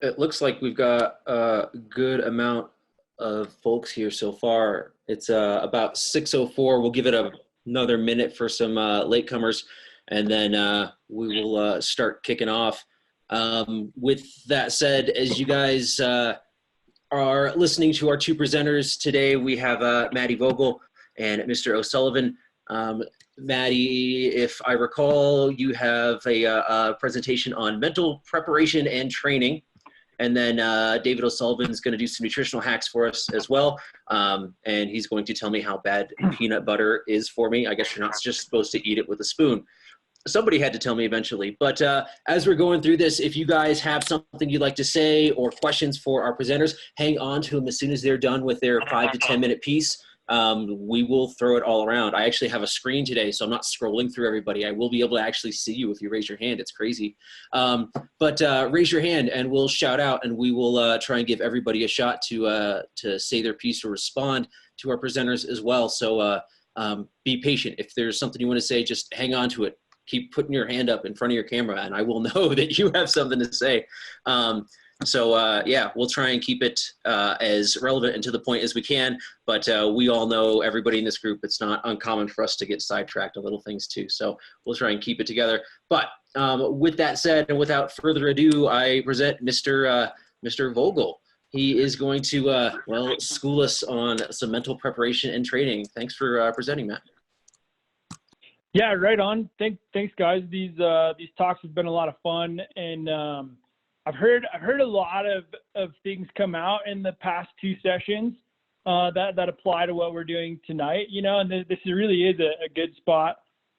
It looks like we've got a good amount of folks here so far. It's about 6:04. We'll give it another minute for some latecomers, and then we will start kicking off. With that said, as you guys are listening to our two presenters today, we have Matty Vogel and Mr. O'Sullivan. Matty, if I recall, you have a presentation on mental preparation and training. And then David O'Sullivan's going to do some nutritional hacks for us as well. And he's going to tell me how bad peanut butter is for me. I guess you're not just supposed to eat it with a spoon. Somebody had to tell me eventually. But as we're going through this, if you guys have something you'd like to say or questions for our presenters, hang on to them as soon as they're done with their 5 to 10 minute piece. We will throw it all around. I actually have a screen today, so I'm not scrolling through everybody. I will be able to actually see you if you raise your hand. It's crazy. But raise your hand and we'll shout out, and we will try and give everybody a shot to say their piece or respond to our presenters as well. So be patient. If there's something you want to say, just hang on to it. Keep putting your hand up in front of your camera, and I will know that you have something to say. Yeah, we'll try and keep it as relevant and to the point as we can, but we all know, everybody in this group, it's not uncommon for us to get sidetracked on little things too. So we'll try and keep it together. But with that said, and without further ado, I present Mr. Vogel. He is going to, school us on some mental preparation and training. Thanks for presenting, Matt. Yeah, right on. Thanks, guys. These talks have been a lot of fun, and I've heard a lot of things come out in the past 2 sessions that apply to what we're doing tonight. You know, and this really is a good spot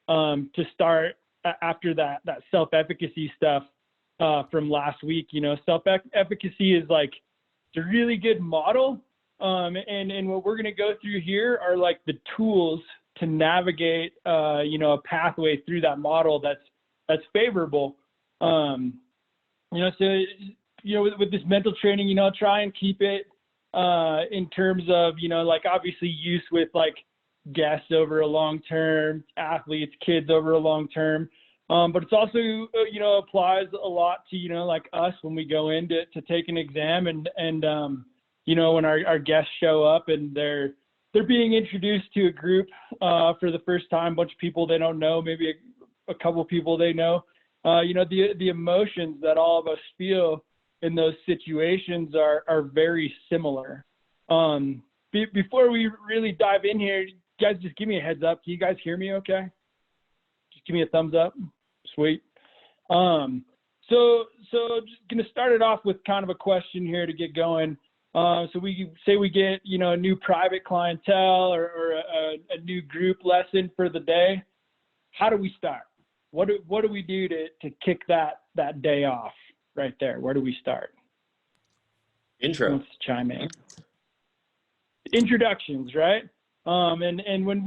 to start after that self-efficacy stuff from last week. You know, self-efficacy is like, it's a really good model, and what we're going to go through here are like the tools to navigate, a pathway through that model that's favorable. With this mental training, try and keep it in terms of, like obviously use with like guests over a long term, athletes, kids over a long term. But it's also, applies a lot to, like us when we go in to take an exam and when our guests show up and they're being introduced to a group for the first time, a bunch of people they don't know, maybe a couple of people they know. The emotions that all of us feel in those situations are very similar. Before we really dive in here, guys, just give me a heads up. Can you guys hear me okay? Just give me a thumbs up. Sweet. So just going to start it off with kind of a question here to get going. So we say we get, a new private clientele or a new group lesson for the day. How do we start? What do we do to kick that day off right there? Where do we start? Intro. Let's chime in. Introductions, right? And when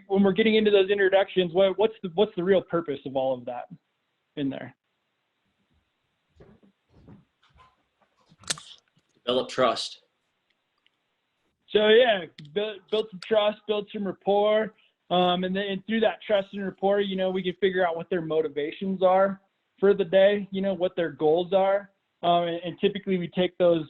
we're getting into those introductions, what's the real purpose of all of that in there? Develop trust. So yeah, build some trust, build some rapport, and through that trust and rapport, we can figure out what their motivations are for the day, what their goals are, and typically we take those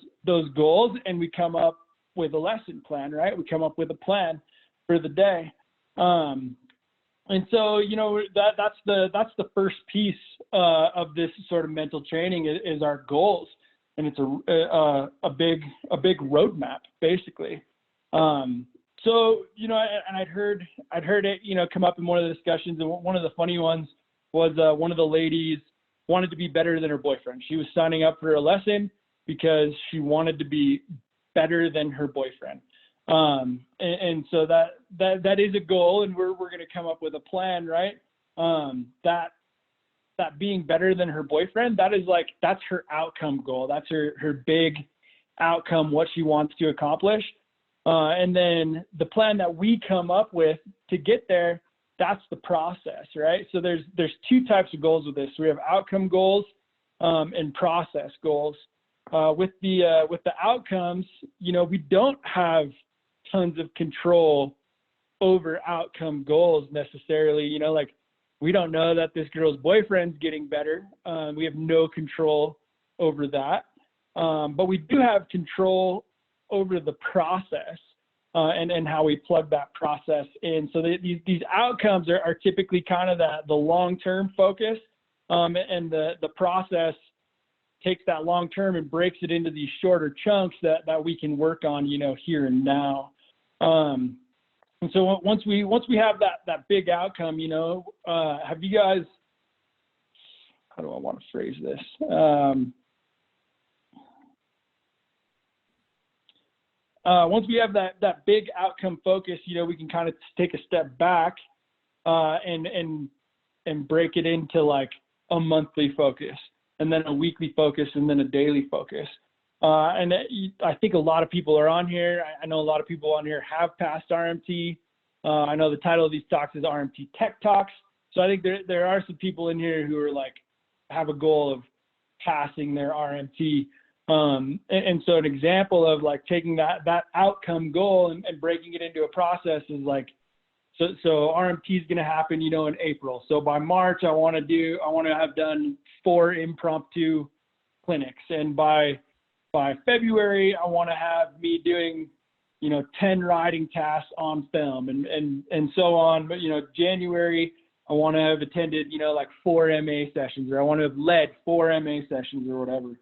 goals and we come up with a lesson plan, right? We come up with a plan for the day, and so that's the first piece of this sort of mental training is our goals. And it's a big roadmap, basically. And I'd heard it, come up in one of the discussions, and one of the funny ones was one of the ladies wanted to be better than her boyfriend. She was signing up for a lesson because she wanted to be better than her boyfriend. And so that is a goal, and we're going to come up with a plan, right? That being better than her boyfriend, that's her outcome goal. That's her big outcome, what she wants to accomplish. And then the plan that we come up with to get there, that's the process, right? So there's 2 types of goals with this. We have outcome goals and process goals. With the outcomes, we don't have tons of control over outcome goals necessarily. Like, we don't know that this girl's boyfriend's getting better. We have no control over that. but we do have control over the process and how we plug that process in. So these outcomes are typically kind of the long-term focus, and the process takes that long-term and breaks it into these shorter chunks that we can work on, here and now. And so once we have that big outcome, have you guys, how do I want to phrase this? Once we have that big outcome focus, we can kind of take a step back and break it into like a monthly focus, and then a weekly focus, and then a daily focus. And I think a lot of people are on here. I know a lot of people on here have passed RMT. I know the title of these talks is RMT Tech Talks. So I think there are some people in here who are like, have a goal of passing their RMT. And so an example of like taking that outcome goal and breaking it into a process is like, so RMT is going to happen, in April. So by March, I want to have done 4 impromptu clinics. And by February, I want to have me doing, 10 riding tasks on film and so on. But, January, I want to have attended, like 4 MA sessions, or I want to have led 4 MA sessions or whatever.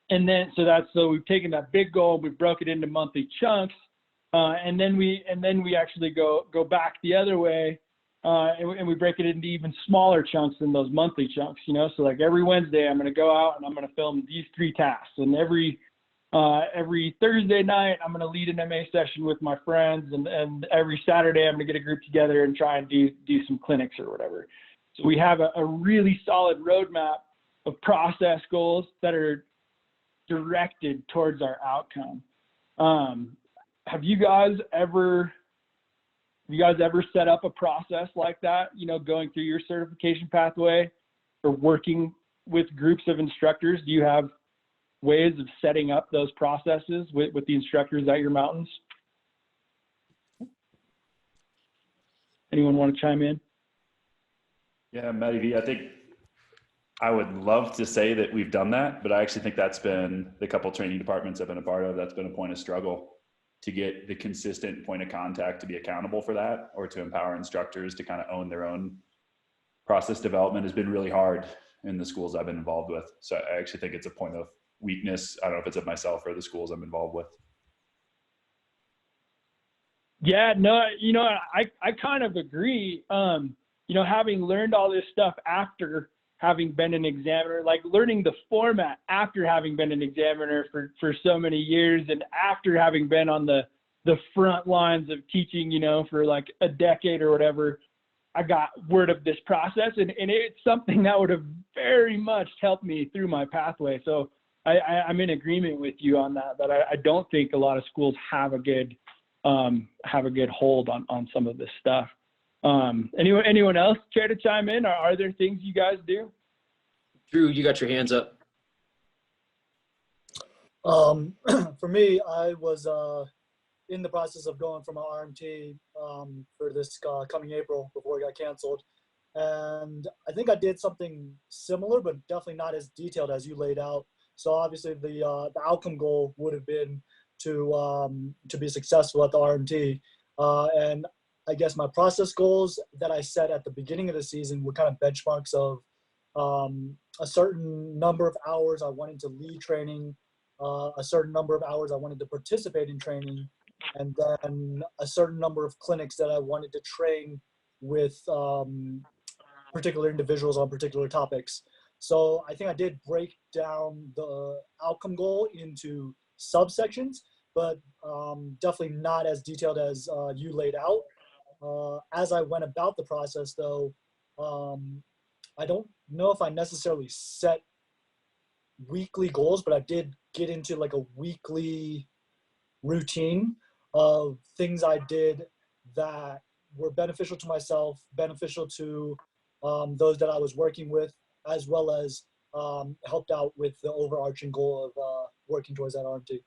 And then, so we've taken that big goal, we broke it into monthly chunks, and then we actually go back the other way, and we break it into even smaller chunks than those monthly chunks, So like every Wednesday, I'm going to go out and I'm going to film these 3 tasks, and every Thursday night, I'm going to lead an MA session with my friends, and every Saturday, I'm going to get a group together and try and do some clinics or whatever. So we have a really solid roadmap of process goals that are directed towards our outcome. Have you guys ever set up a process like that, going through your certification pathway or working with groups of instructors? Do you have ways of setting up those processes with the instructors at your mountains? Anyone want to chime in? Yeah, Matty, I think I would love to say that we've done that, but I actually think that's been the couple training departments I've been a part of. That's been a point of struggle to get the consistent point of contact to be accountable for that, or to empower instructors to kind of own their own process development has been really hard in the schools I've been involved with. So I actually think it's a point of weakness. I don't know if it's of myself or the schools I'm involved with. Yeah, no, I kind of agree. Having learned all this stuff after having been an examiner, like learning the format after having been an examiner for so many years, and after having been on the front lines of teaching, for like a decade or whatever, I got word of this process, and it's something that would have very much helped me through my pathway. So I'm in agreement with you on that, but I don't think a lot of schools have a good hold on some of this stuff. Anyone else care to chime in? Or are there things you guys do? Drew, you got your hands up. For me, I was in the process of going for my RMT for this coming April before it got canceled. And I think I did something similar, but definitely not as detailed as you laid out. So obviously the outcome goal would have been to be successful at the RMT. And I guess my process goals that I set at the beginning of the season were kind of benchmarks of a certain number of hours I wanted to lead training, a certain number of hours I wanted to participate in training, and then a certain number of clinics that I wanted to train with particular individuals on particular topics. So I think I did break down the outcome goal into subsections, but definitely not as detailed as you laid out. As I went about the process, though, I don't know if I necessarily set weekly goals, but I did get into like a weekly routine of things I did that were beneficial to myself, beneficial to those that I was working with, as well as helped out with the overarching goal of working towards that RMT.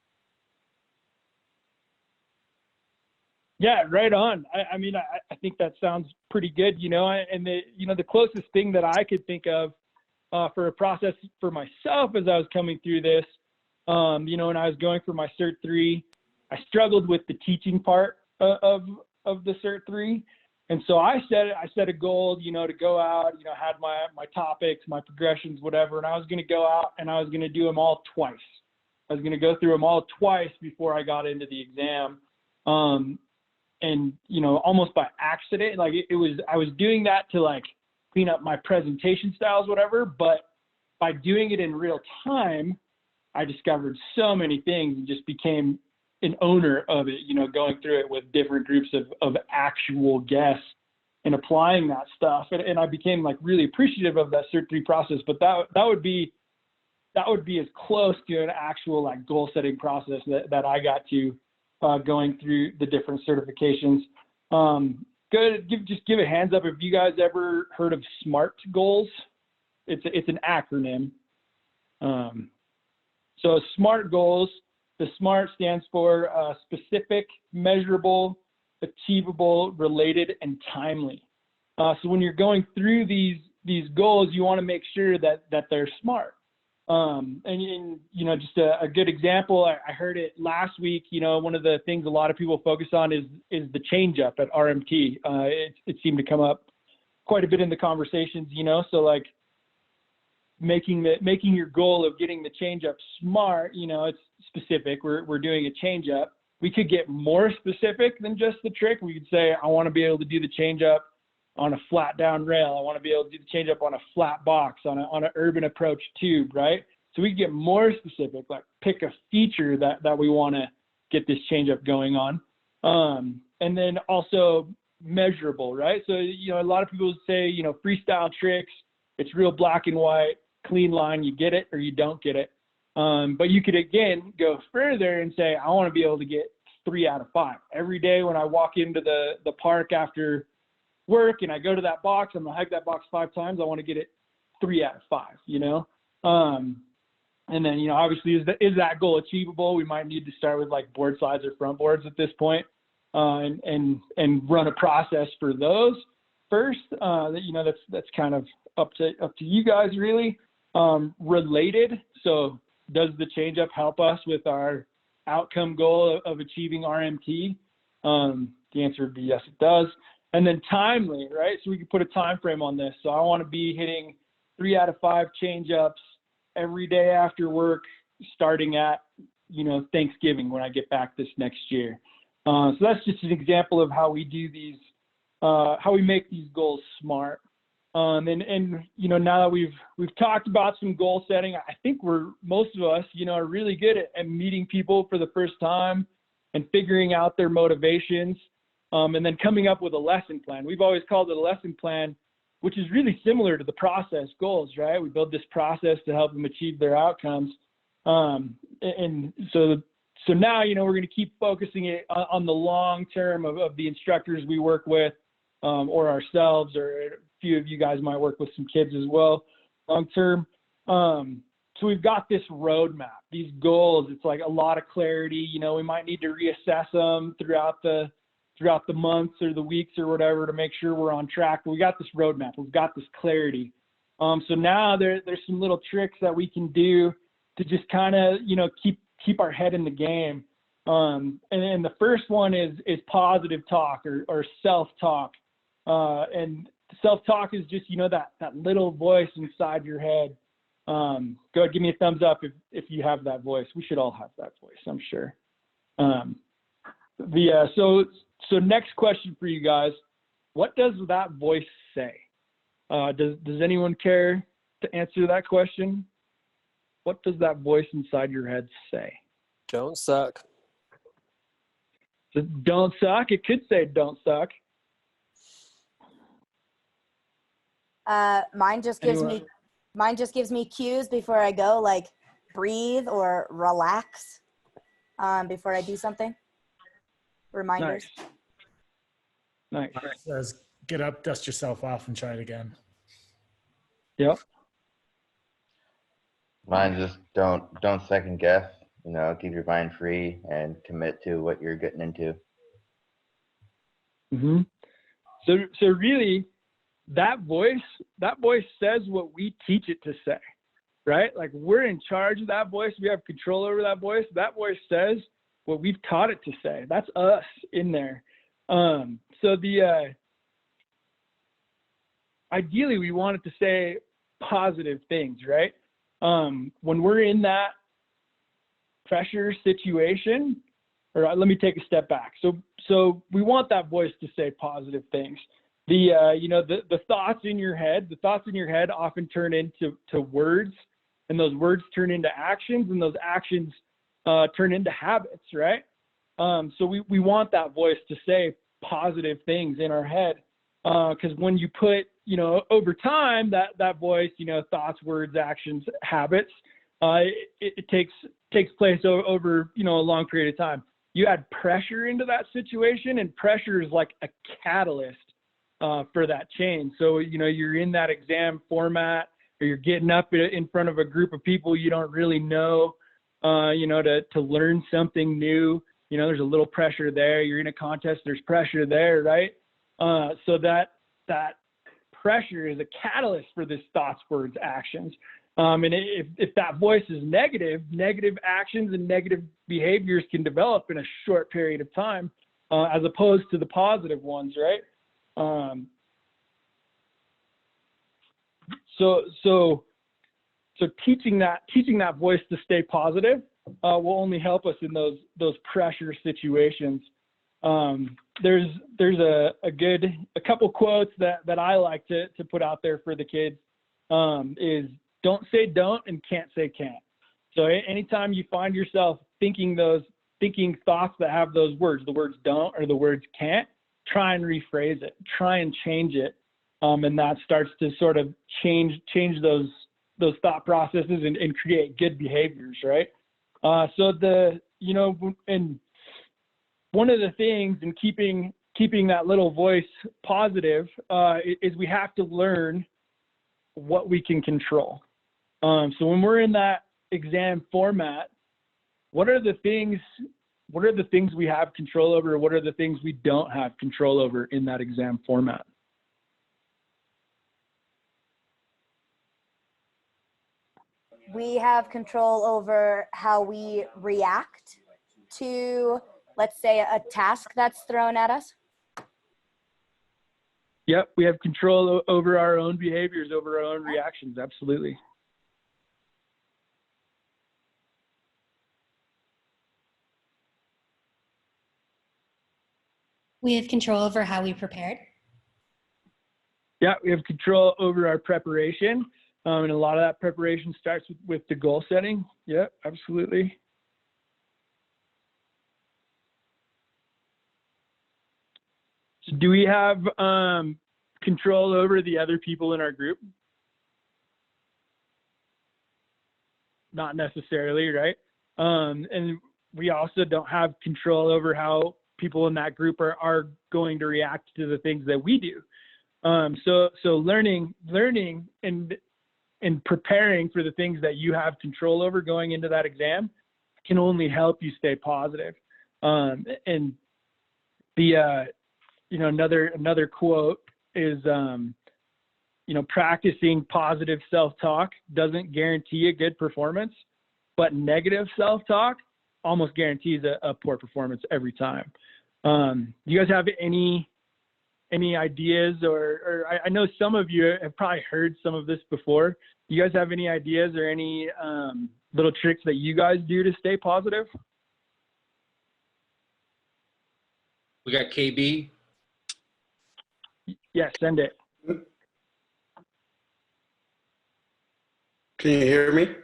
Yeah, right on. I mean, I think that sounds pretty good, and the closest thing that I could think of for a process for myself as I was coming through this. You know, when I was going for my Cert 3, I struggled with the teaching part of the Cert 3. And so I set a goal, you know, to go out, you know, had my topics, my progressions, whatever. And I was going to go out and I was going to do them all twice. I was going to go through them all twice before I got into the exam. And, you know, almost by accident, like I was doing that to like clean up my presentation styles, whatever. But by doing it in real time, I discovered so many things and just became an owner of it, you know, going through it with different groups of actual guests and applying that stuff. And I became like really appreciative of that Cert 3 process, but that would be as close to an actual like goal setting process that I got to going through the different certifications. Just give a hands up if you guys ever heard of SMART goals. It's an acronym. So SMART goals, the SMART stands for specific, measurable, achievable, related, and timely. So when you're going through these goals, you want to make sure that they're SMART. And you know, just a good example, I heard it last week. You know, one of the things a lot of people focus on is the change up at RMT. It seemed to come up quite a bit in the conversations. You know, so like making your goal of getting the change up SMART. You know, it's specific. We're doing a change up. We could get more specific than just the trick. We could say, I want to be able to do the change up on a flat down rail. I want to be able to do the change up on a flat box, on an urban approach tube, right? So we get more specific, like pick a feature that we want to get this change up going on. And then also measurable, right? So, you know, a lot of people say, you know, freestyle tricks, it's real black and white, clean line, you get it or you don't get it. But you could, again, go further and say, I want to be able to get 3 out of 5. Every day when I walk into the park after work and I go to that box, I'm gonna hike that box 5 times. I want to get it 3 out of 5, you know? And then, you know, obviously is that goal achievable? We might need to start with like board slides or front boards at this point, and run a process for those first. You know, that's kind of up to you guys really. Related. So does the change up help us with our outcome goal of achieving RMT? The answer would be yes, it does. And then timely, right? So we can put a time frame on this. So I want to be hitting 3 out of 5 change ups every day after work, starting at, you know, Thanksgiving when I get back this next year. So that's just an example of how we do these, how we make these goals SMART. And you know, now that we've talked about some goal setting, I think most of us, you know, are really good at meeting people for the first time and figuring out their motivations, and then coming up with a lesson plan. We've always called it a lesson plan, which is really similar to the process goals, right? We build this process to help them achieve their outcomes. And so now, you know, we're going to keep focusing it on the long term of the instructors we work with, or ourselves, or a few of you guys might work with some kids as well, long term. So we've got this roadmap, these goals. It's like a lot of clarity. You know, we might need to reassess them throughout the months or the weeks or whatever to make sure we're on track. But we got this roadmap. We've got this clarity. So now there's some little tricks that we can do to just kind of, you know, keep our head in the game. And the first one is positive talk or self-talk. And self-talk is just, you know, that little voice inside your head. Go ahead, give me a thumbs up if you have that voice. We should all have that voice, I'm sure. So next question for you guys: what does that voice say? Does anyone care to answer that question? What does that voice inside your head say? Don't suck. So don't suck. It could say don't suck. Mine just gives me cues before I go, like breathe or relax before I do something. Reminders. Nice. It says, get up, dust yourself off, and try it again. Yep. Mine just don't second guess. You know, keep your mind free and commit to what you're getting into. Mm-hmm. So really, that voice says what we teach it to say, right? Like we're in charge of that voice. We have control over that voice. That voice says what we've taught it to say. That's us in there. So ideally we want it to say positive things, right? When we're in that pressure situation, or let me take a step back. So we want that voice to say positive things. The thoughts in your head often turn into words, and those words turn into actions, and those actions turn into habits, right? So we want that voice to say positive things in our head, because when you put, over time, that voice, thoughts, words, actions, habits, it takes place over, a long period of time. You add pressure into that situation, and pressure is like a catalyst for that change. So, you're in that exam format, or you're getting up in front of a group of people you don't really know, to learn something new. There's a little pressure there. You're in a contest, there's pressure there, right? So that pressure is a catalyst for this thoughts, words, actions. And if that voice is negative actions and negative behaviors can develop in a short period of time, as opposed to the positive ones, right? So teaching that voice to stay positive will only help us in those pressure situations. There's a couple quotes that I like to put out there for the kids, is don't say don't and can't say can't. So anytime you find yourself thinking thoughts that have those words, the words don't or the words can't, try and rephrase it, try and change it. And that starts to sort of change those thought processes and create good behaviors, right? And one of the things in keeping that little voice positive is we have to learn what we can control. So when we're in that exam format, what are the things we have control over? What are the things we don't have control over in that exam format? We have control over how we react to, let's say, a task that's thrown at us. Yep, we have control over our own behaviors, over our own reactions. Absolutely. We have control over how we prepared. Yeah, we have control over our preparation. And a lot of that preparation starts with the goal setting. Yeah, absolutely. So do we have control over the other people in our group? Not necessarily, right? And we also don't have control over how people in that group are going to react to the things that we do. So learning and preparing for the things that you have control over going into that exam can only help you stay positive. And the another quote is practicing positive self-talk doesn't guarantee a good performance, but negative self-talk almost guarantees a poor performance every time. Do you guys have any ideas, or I know some of you have probably heard some of this before. Do you guys have any ideas or any little tricks that you guys do to stay positive? We got KB. Yeah, send it. Can you hear me?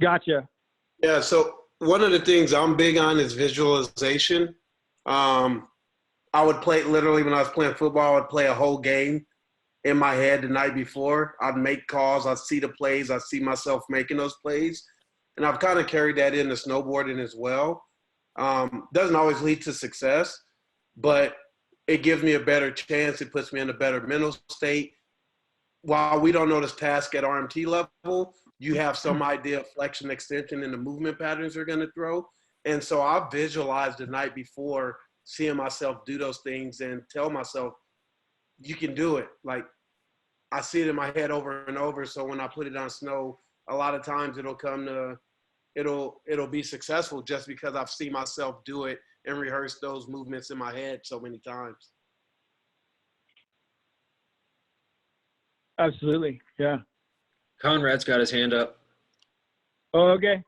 Gotcha. Yeah, so one of the things I'm big on is visualization. I would play, literally when I was playing football, I would play a whole game in my head the night before. I'd make calls, I'd see the plays, I'd see myself making those plays. And I've kind of carried that into snowboarding as well. Doesn't always lead to success, but it gives me a better chance. It puts me in a better mental state. While we don't know this task at RMT level, you have some idea of flexion, extension, and the movement patterns they're going to throw. And so I visualized the night before seeing myself do those things and tell myself, you can do it. Like, I see it in my head over and over. So when I put it on snow, a lot of times it'll be successful just because I've seen myself do it and rehearse those movements in my head so many times. Absolutely. Yeah. Conrad's got his hand up. Oh, okay.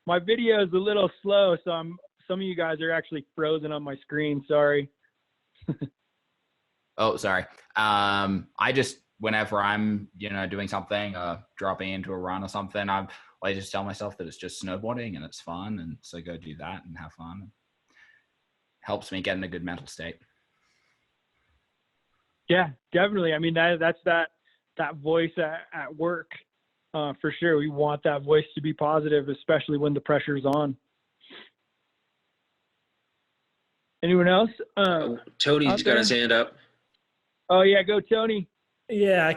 My video is a little slow, so some of you guys are actually frozen on my screen. Sorry. Oh, sorry. I just, whenever I'm, doing something, dropping into a run or something, I just tell myself that it's just snowboarding and it's fun. And so go do that and have fun. Helps me get in a good mental state. Yeah, definitely. I mean, that's that voice at work, for sure. We want that voice to be positive, especially when the pressure's on. Anyone else? Tony's got his hand up. Oh yeah, go Tony. Yeah,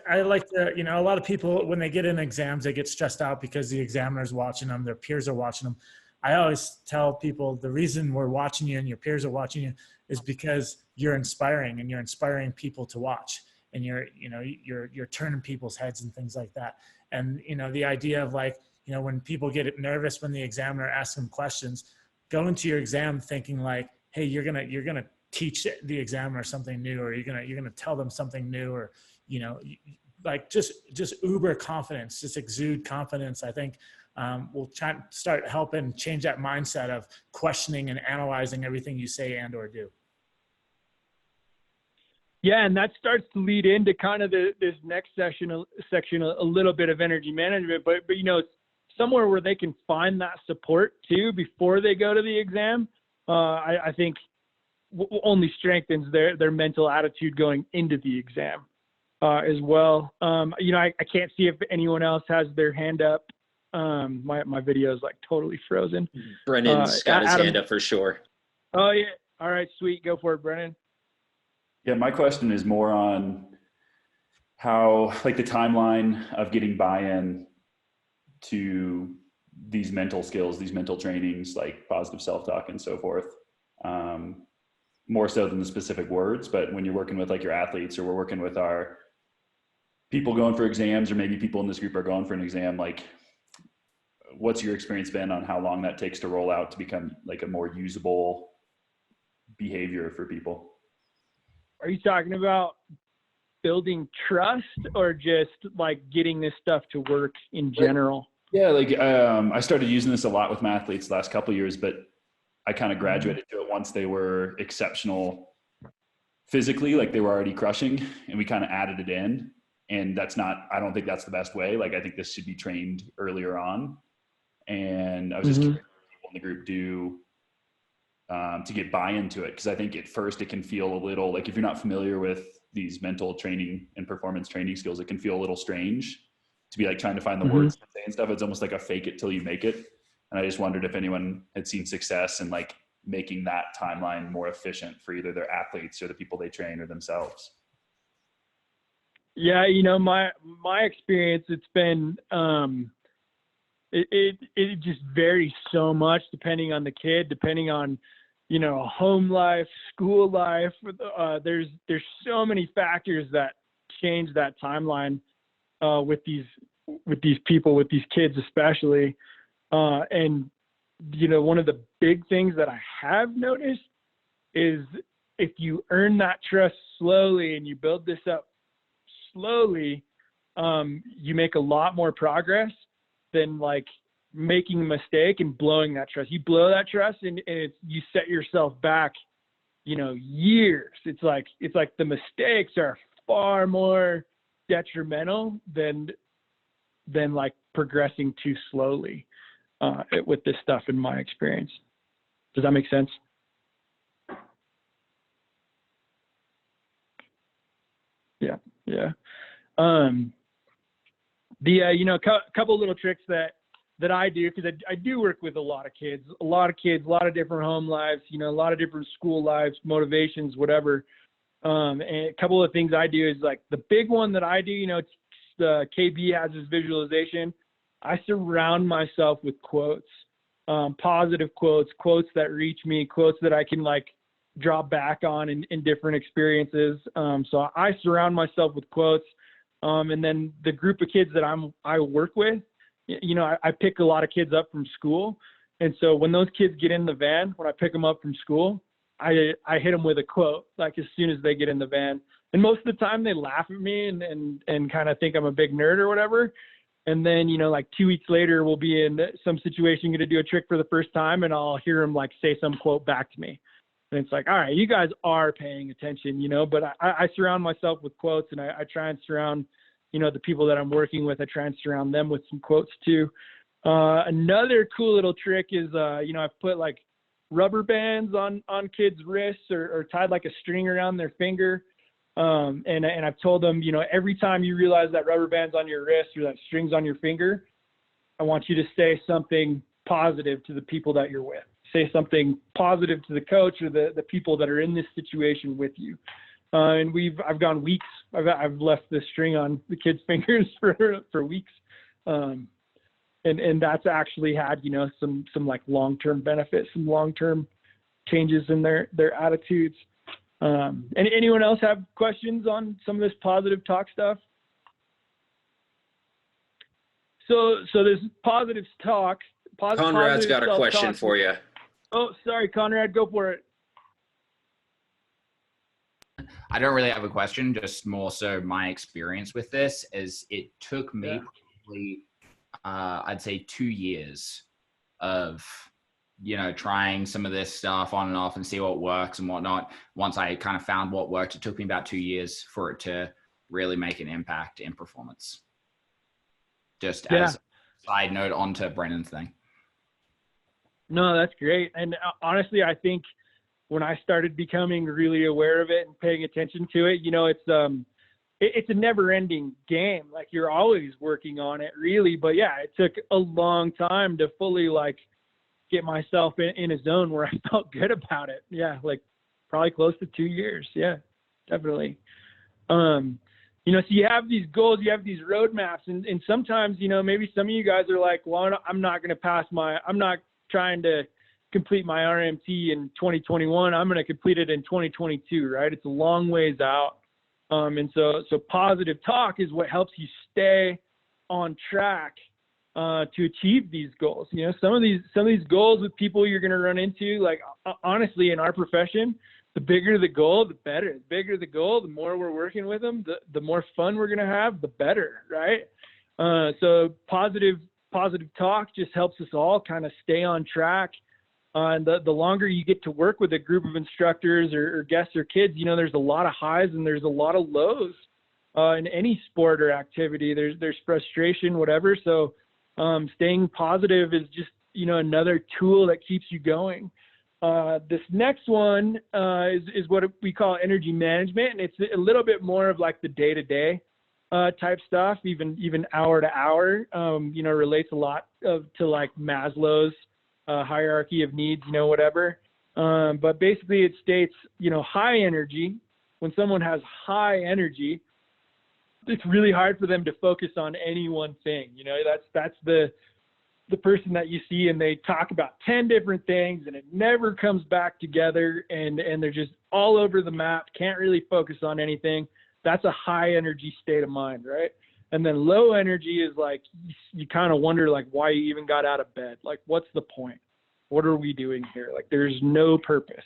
I like to, a lot of people, when they get in exams, they get stressed out because the examiner's watching them, their peers are watching them. I always tell people the reason we're watching you and your peers are watching you is because you're inspiring and you're inspiring people to watch, and you're turning people's heads and things like that. And, the idea of like, when people get nervous when the examiner asks them questions, go into your exam thinking like, hey, you're going to teach the examiner something new, or you're going to tell them something new, or, like just uber confidence, just exude confidence. I think we'll try to start helping change that mindset of questioning and analyzing everything you say and or do. Yeah, and that starts to lead into kind of this next section, a little bit of energy management, but somewhere where they can find that support too before they go to the exam. I think only strengthens their mental attitude going into the exam as well. I can't see if anyone else has their hand up. My video is like totally frozen. Brennan's got his hand up for sure. Oh yeah. All right, sweet. Go for it, Brennan. Yeah, my question is more on how, like, the timeline of getting buy-in to these mental skills, these mental trainings, like positive self-talk and so forth, more so than the specific words. But when you're working with like your athletes, or we're working with our people going for exams, or maybe people in this group are going for an exam, like, what's your experience been on how long that takes to roll out to become like a more usable behavior for people? Are you talking about building trust, or just like getting this stuff to work in general? Yeah, like I started using this a lot with my athletes the last couple of years, but I kind of graduated to it once they were exceptional physically, like they were already crushing, and we kind of added it in. And I don't think that's the best way. Like, I think this should be trained earlier on. And I was just curious what people in the group do to get buy-in to it. Because I think at first it can feel a little, like, if you're not familiar with these mental training and performance training skills, it can feel a little strange to be like trying to find the words to say and stuff. It's almost like a fake it till you make it. And I just wondered if anyone had seen success in like making that timeline more efficient for either their athletes or the people they train or themselves. Yeah, my experience, it's been it just varies so much depending on the kid, depending on home life, school life. There's so many factors that change that timeline with these people, with these kids especially. And one of the big things that I have noticed is if you earn that trust slowly and you build this up slowly, you make a lot more progress than like making a mistake and blowing that trust. You blow that trust and you set yourself back, years. It's like the mistakes are far more detrimental than like progressing too slowly with this stuff, in my experience. Does that make sense? Yeah. Couple little tricks that I do, because I do work with a lot of kids, a lot of different home lives, a lot of different school lives, motivations, whatever. And a couple of things I do is like the big one that I do, the KB has this visualization. I surround myself with quotes, positive quotes that reach me, quotes that I can like draw back on in different experiences. So I surround myself with quotes. And then the group of kids that I work with, you know, I pick a lot of kids up from school. And so when those kids get in the van, when I pick them up from school, I hit them with a quote, like as soon as they get in the van. And most of the time they laugh at me and kind of think I'm a big nerd or whatever. And then, you know, like 2 weeks later, we'll be in some situation, going to do a trick for the first time, and I'll hear them like say some quote back to me. And it's like, all right, you guys are paying attention, you know, but I surround myself with quotes, and I try and surround, you know, the people that I'm working with, I try and surround them with some quotes too. Another cool little trick is, you know, I've put like rubber bands on kids' wrists or tied like a string around their finger. And I've told them, you know, every time you realize that rubber band's on your wrist or that string's on your finger, I want you to say something positive to the people that you're with. Say something positive to the coach or the people that are in this situation with you. And I've gone weeks. I've left the string on the kids' fingers for weeks. And that's actually had, you know, some like long-term benefits, some long-term changes in their attitudes. And anyone else have questions on some of this positive talk stuff? So this positive talk. Conrad's got a question for you. Oh, sorry, Conrad, go for it. I don't really have a question, just more so my experience with this is it took me probably, I'd say 2 years of, you know, trying some of this stuff on and off and see what works and whatnot. Once I kind of found what worked, it took me about 2 years for it to really make an impact in performance. Just as a side note onto Brennan's thing. No, that's great. And honestly, I think when I started becoming really aware of it and paying attention to it, you know, it's a never-ending game. Like you're always working on it, really. But yeah, it took a long time to fully like get myself in a zone where I felt good about it. Yeah, like probably close to 2 years. Yeah, definitely. You know, so you have these goals, you have these roadmaps, and sometimes, you know, maybe some of you guys are like, well, I'm not trying to complete my RMT in 2021. I'm going to complete it in 2022, right? It's a long ways out. And so positive talk is what helps you stay on track to achieve these goals. You know, some of these goals with people you're going to run into, like honestly, in our profession, the bigger the goal, the better. The bigger the goal, the more we're working with them, the more fun we're going to have, the better, right? So positive talk just helps us all kind of stay on track. And the longer you get to work with a group of instructors or guests or kids, you know, there's a lot of highs and there's a lot of lows in any sport or activity. There's frustration, whatever. So staying positive is just, you know, another tool that keeps you going. This next one is what we call energy management, and it's a little bit more of like the day-to-day type stuff, even hour to hour. You know, relates a lot to like Maslow's hierarchy of needs, you know, whatever. But basically, it states, you know, high energy. When someone has high energy, it's really hard for them to focus on any one thing. You know, that's the person that you see and they talk about 10 different things and it never comes back together and they're just all over the map, can't really focus on anything. That's a high energy state of mind, right? And then low energy is like, you kind of wonder like why you even got out of bed. Like, what's the point? What are we doing here? Like, there's no purpose.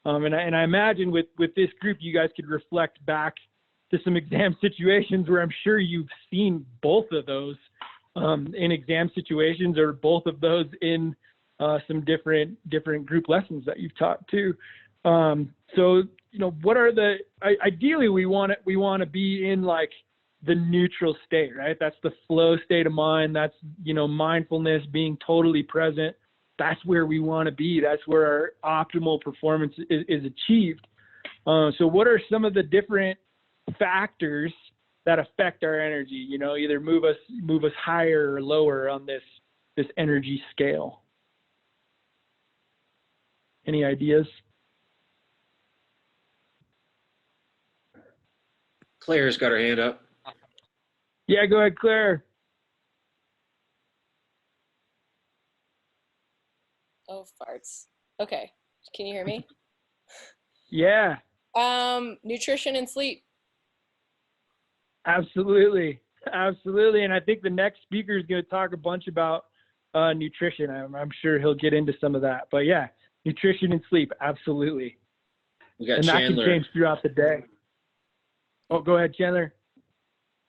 And I imagine with this group, you guys could reflect back to some exam situations where I'm sure you've seen both of those in exam situations, or both of those in some different group lessons that you've taught too. So, you know, what are ideally we want to be in like the neutral state, right? That's the flow state of mind. That's, you know, mindfulness, being totally present. That's where we want to be. That's where our optimal performance is achieved. So what are some of the different factors that affect our energy, you know, either move us higher or lower on this energy scale? Any ideas? Claire's got her hand up. Yeah, go ahead, Claire. Oh, farts. Okay. Can you hear me? Yeah, Nutrition and sleep. absolutely. Absolutely. And I think the next speaker is going to talk a bunch about nutrition. I'm sure he'll get into some of that. But yeah, nutrition and sleep. Absolutely. We got And that Chandler. can change throughout the day. Oh, go ahead, Chandler.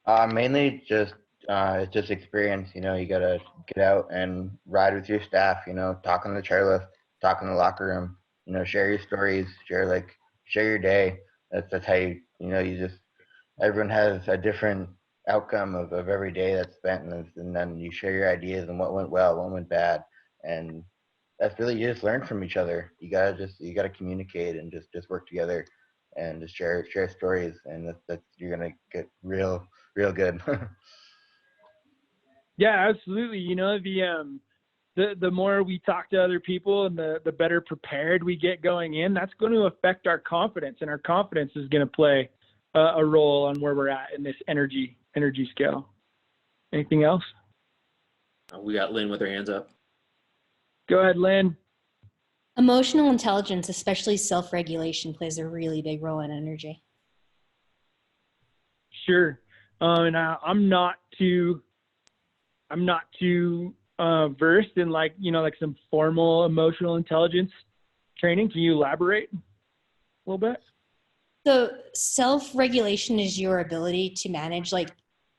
Mainly just it's just experience. You know, you gotta get out and ride with your staff. You know, talk on the chairlift, talk in the locker room. You know, share your stories, share your day. That's how you just everyone has a different outcome of every day that's spent, and then you share your ideas and what went well, what went bad, and that's really you just learn from each other. You gotta communicate and just work together and just share stories, and that's you're gonna get real good. Yeah, absolutely. You know, the more we talk to other people and the better prepared we get going in, that's going to affect our confidence, and our confidence is going to play a role on where we're at in this energy scale. Anything else? We got Lynn with her hands up. Go ahead, Lynn. Emotional intelligence, especially self-regulation, plays a really big role in energy. Sure. And I'm not too versed in like some formal emotional intelligence training. Can you elaborate a little bit? So self-regulation is your ability to manage like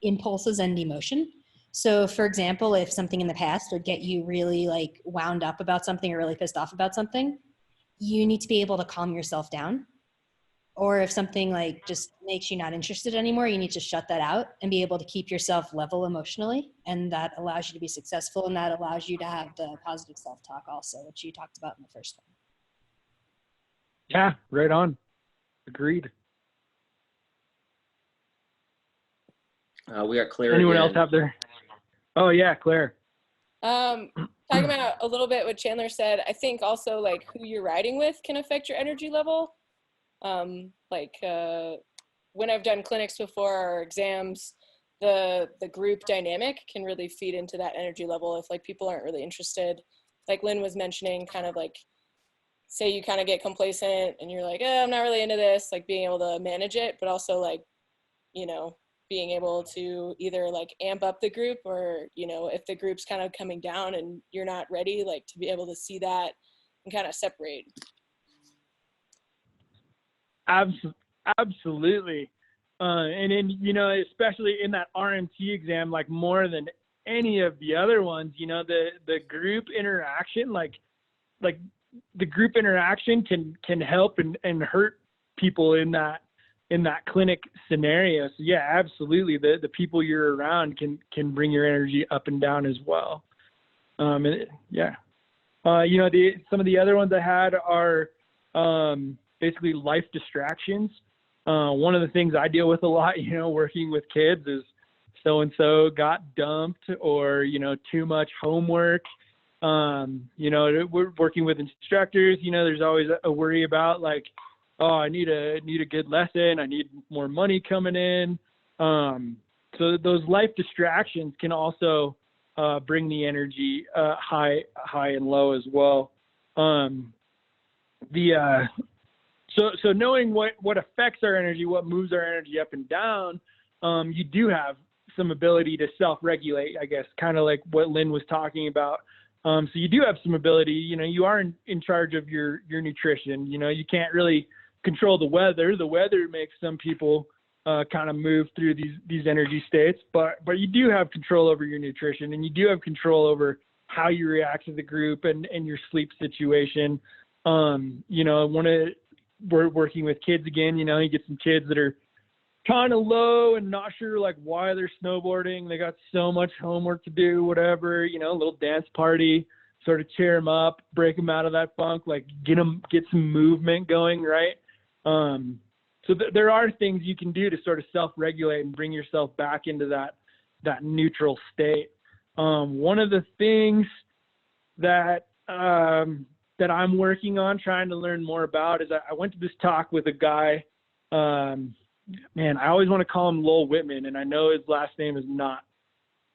impulses and emotion. So for example, if something in the past would get you really like wound up about something or really pissed off about something, you need to be able to calm yourself down. Or if something like just makes you not interested anymore, you need to shut that out and be able to keep yourself level emotionally. And that allows you to be successful, and that allows you to have the positive self-talk also, which you talked about in the first one. Yeah, right on. Agreed. We got Claire. Anyone again. else have their? Oh yeah, Claire. Talking about a little bit what Chandler said, I think also like who you're riding with can affect your energy level. When I've done clinics before or exams, the group dynamic can really feed into that energy level. If like people aren't really interested, like Lynn was mentioning, kind of like say you kind of get complacent and you're like, I'm not really into this, like being able to manage it, but also like, you know, being able to either like amp up the group or, you know, if the group's kind of coming down and you're not ready, like to be able to see that and kind of separate. Absolutely. And then, you know, especially in that RMT exam, like more than any of the other ones, you know, the group interaction, like the group interaction can help and hurt people in that clinic scenario. So yeah, absolutely. The people you're around can bring your energy up and down as well. Yeah. You know, some of the other ones I had are basically life distractions. One of the things I deal with a lot, you know, working with kids is so-and-so got dumped or, you know, too much homework. You know, we're working with instructors, you know, there's always a worry about like, oh, I need a good lesson. I need more money coming in. So those life distractions can also bring the energy high and low as well. So knowing what affects our energy, what moves our energy up and down, you do have some ability to self-regulate, I guess, kind of like what Lynn was talking about. So you do have some ability, you know, you are in charge of your nutrition. You know, you can't really control the weather. The weather makes some people kind of move through these energy states, but you do have control over your nutrition, and you do have control over how you react to the group and your sleep situation. You know, we're working with kids again, you know, you get some kids that are kind of low and not sure like why they're snowboarding. They got so much homework to do, whatever, you know, a little dance party, sort of cheer them up, break them out of that funk, like get some movement going. Right. So there are things you can do to sort of self-regulate and bring yourself back into that neutral state. One of the things that I'm working on trying to learn more about is I went to this talk with a guy, man, I always want to call him Lowell Whitman, and I know his last name is not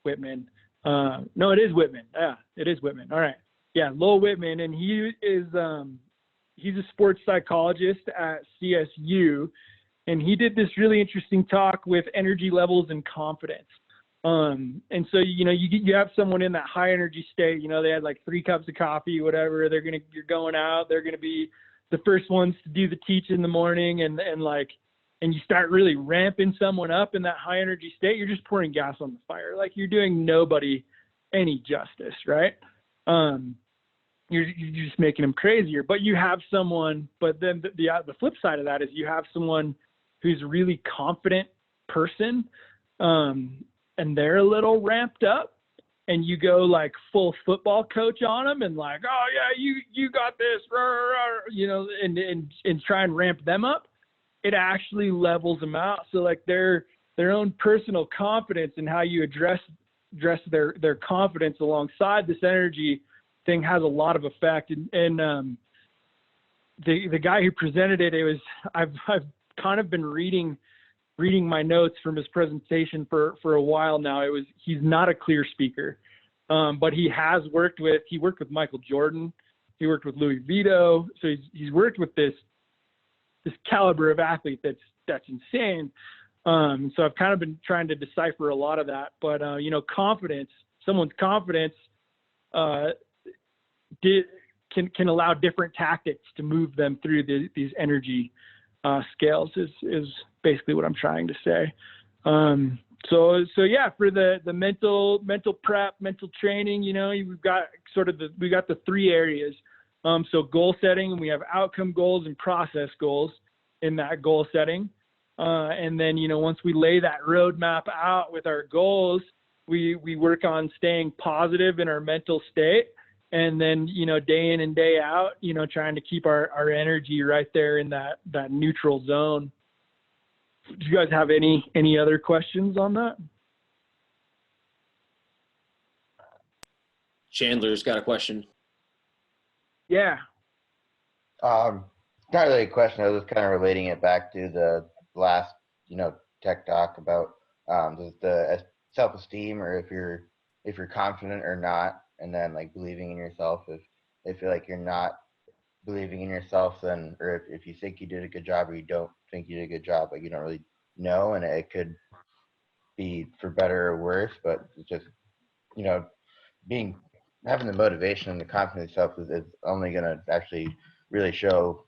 Whitman. No, it is Whitman. Yeah, it is Whitman. All right. Yeah, Lowell Whitman, and he is he's a sports psychologist at CSU, and he did this really interesting talk with energy levels and confidence. And so, you have someone in that high energy state, they had like 3 cups of coffee, whatever, you're going out, they're going to be the first ones to do the teach in the morning. And you start really ramping someone up in that high energy state, you're just pouring gas on the fire. Like, you're doing nobody any justice, right? You're just making them crazier. But you have someone, but then the flip side of that is you have someone who's a really confident person, and they're a little ramped up, and you go like full football coach on them and like, oh yeah, you got this, and try and ramp them up. It actually levels them out. So like their own personal confidence and how you address their confidence alongside this energy thing has a lot of effect. And the guy who presented it, I've kind of been reading my notes from his presentation for a while now. He's not a clear speaker, but he worked with Michael Jordan. He worked with Louis Vito. So he's worked with this caliber of athlete that's insane. So I've kind of been trying to decipher a lot of that, but someone's confidence can allow different tactics to move them through these energy scales is basically what I'm trying to say. So yeah, for the mental prep, mental training, we've got the 3 areas. So goal setting, and we have outcome goals and process goals in that goal setting. And then, once we lay that roadmap out with our goals, we work on staying positive in our mental state. And then, day in and day out, trying to keep our energy right there in that neutral zone. Do you guys have any other questions on that? Chandler's got a question. Yeah. Not really a question. I was just kind of relating it back to the last, tech talk about the self-esteem, or if you're confident or not, and then like believing in yourself. If you're like you're not believing in yourself, then, or if you think you did a good job or you don't think you did a good job, like you don't really know, and it could be for better or worse. But it's just having the motivation and the confidence in yourself is only going to actually really show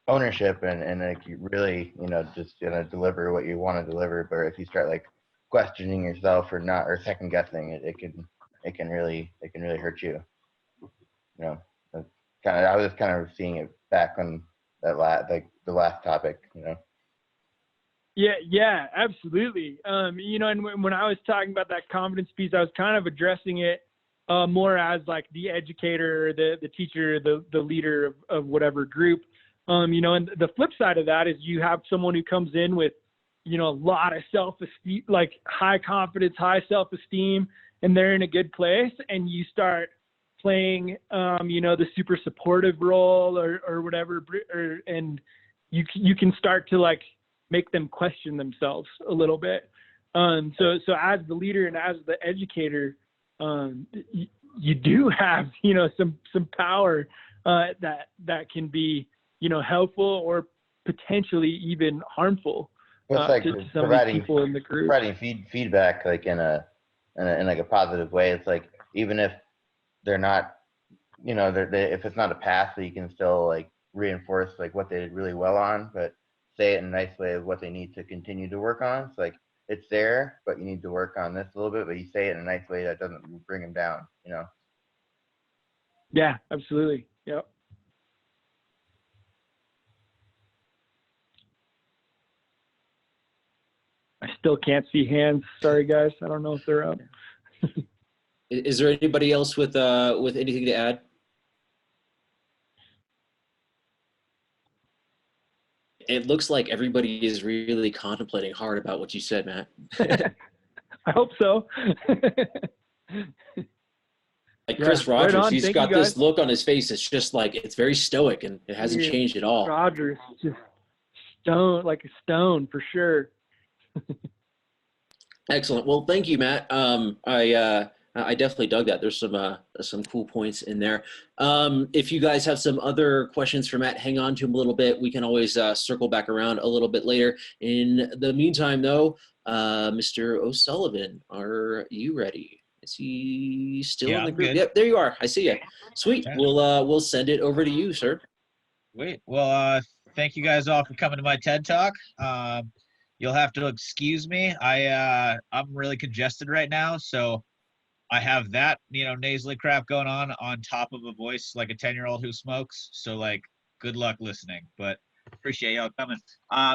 ownership and like you really just gonna deliver what you want to deliver. But if you start like questioning yourself or second guessing, it can really hurt you. I was kind of seeing it back on that the last topic. Yeah, absolutely. And when I was talking about that confidence piece, I was kind of addressing it more as like the educator, the teacher, the leader of whatever group. And the flip side of that is you have someone who comes in with, a lot of self-esteem, like high confidence, high self-esteem, and they're in a good place, and you start playing, the super supportive role or whatever, and you can start to like make them question themselves a little bit. So as the leader and as the educator, you do have, some power that can be, helpful or potentially even harmful to some of the people in the group. Providing feedback like in like a positive way. It's like even if they're not, if it's not a pass, so you can still like reinforce like what they did really well on, but say it in a nice way of what they need to continue to work on. It's like it's there, but you need to work on this a little bit. But you say it in a nice way that doesn't bring them down. Yeah, absolutely. Yep. I still can't see hands. Sorry, guys. I don't know if they're up. Is there anybody else with anything to add? It looks like everybody is really contemplating hard about what you said, Matt. I hope so. Like Chris Rogers, right on. he's got this look on his face. It's just like, it's very stoic and it hasn't changed at all. Rogers, just like a stone for sure. Excellent. Well, thank you, Matt. I definitely dug that. There's some cool points in there. If you guys have some other questions for Matt, hang on to him a little bit. We can always circle back around a little bit later. In the meantime, though, Mr. O'Sullivan, are you ready? Is he still in the I'm group? good. Yep, there you are. I see you. Sweet. Yeah. We'll send it over to you, sir. Wait. Well, thank you guys all for coming to my TED Talk. You'll have to excuse me. I'm really congested right now, so I have that, nasally crap going on top of a voice like a 10-year-old who smokes. So like, good luck listening, but appreciate y'all coming.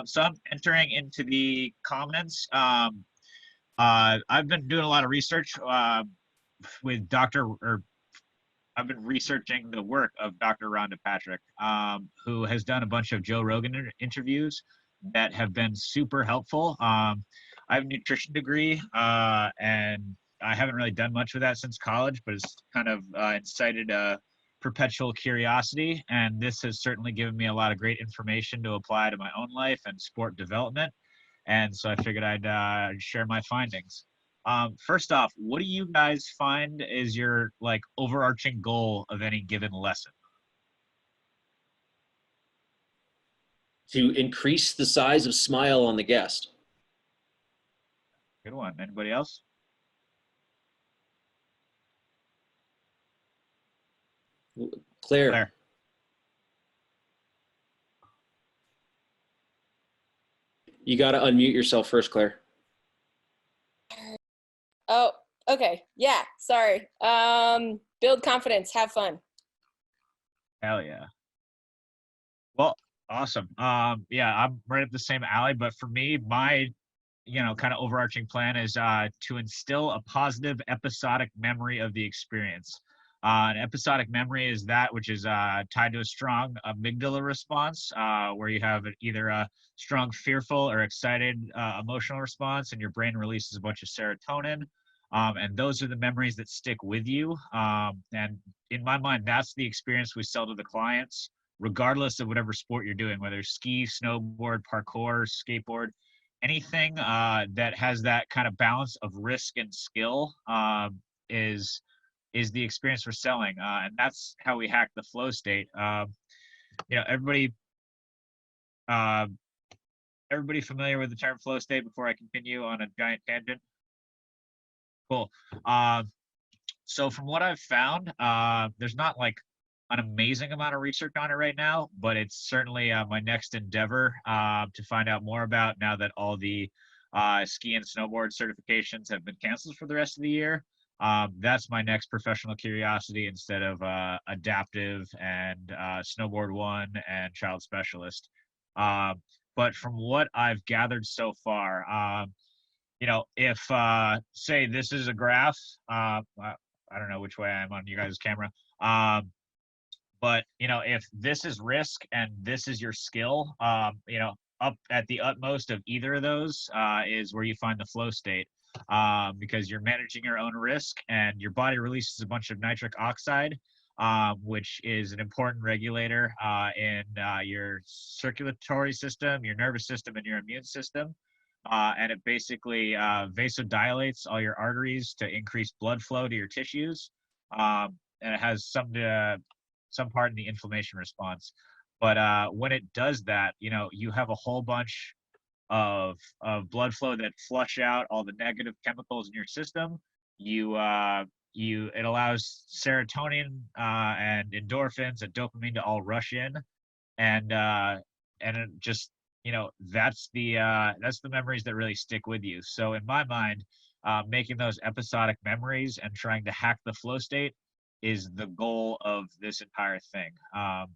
So I'm entering into the comments. I've been doing a lot of research with I've been researching the work of Dr. Rhonda Patrick, who has done a bunch of Joe Rogan interviews that have been super helpful. I have a nutrition degree, and I haven't really done much with that since college, but it's kind of incited a perpetual curiosity. And this has certainly given me a lot of great information to apply to my own life and sport development. And so I figured I'd share my findings. First off, what do you guys find is your like overarching goal of any given lesson? To increase the size of smile on the guest. Good one. Anybody else? Claire. You got to unmute yourself first, Claire. Oh, okay. Yeah, sorry. Build confidence, have fun. Hell yeah. Well, awesome. Yeah, I'm right up the same alley, but for me, my kind of overarching plan is to instill a positive episodic memory of the experience. An episodic memory is that which is tied to a strong amygdala response, where you have either a strong fearful or excited emotional response, and your brain releases a bunch of serotonin. And those are the memories that stick with you. And in my mind, that's the experience we sell to the clients, regardless of whatever sport you're doing, whether ski, snowboard, parkour, skateboard. Anything that has that kind of balance of risk and skill is the experience we're selling, and that's how we hack the flow state. Everybody familiar with the term flow state before I continue on a giant tangent? Cool. So from what I've found, there's not like an amazing amount of research on it right now, but it's certainly my next endeavor to find out more about now that all the ski and snowboard certifications have been canceled for the rest of the year. That's my next professional curiosity instead of adaptive and snowboard one and child specialist. But from what I've gathered so far, if say this is a graph, I don't know which way I'm on you guys' camera. But if this is risk and this is your skill, up at the utmost of either of those is where you find the flow state, because you're managing your own risk and your body releases a bunch of nitric oxide, which is an important regulator in your circulatory system, your nervous system, and your immune system. And it basically vasodilates all your arteries to increase blood flow to your tissues. And it has some part in the inflammation response. But when it does that, you have a whole bunch of blood flow that flush out all the negative chemicals in your system. It allows serotonin and endorphins and dopamine to all rush in, and it just that's the memories that really stick with you. So in my mind, making those episodic memories and trying to hack the flow state is the goal of this entire thing. And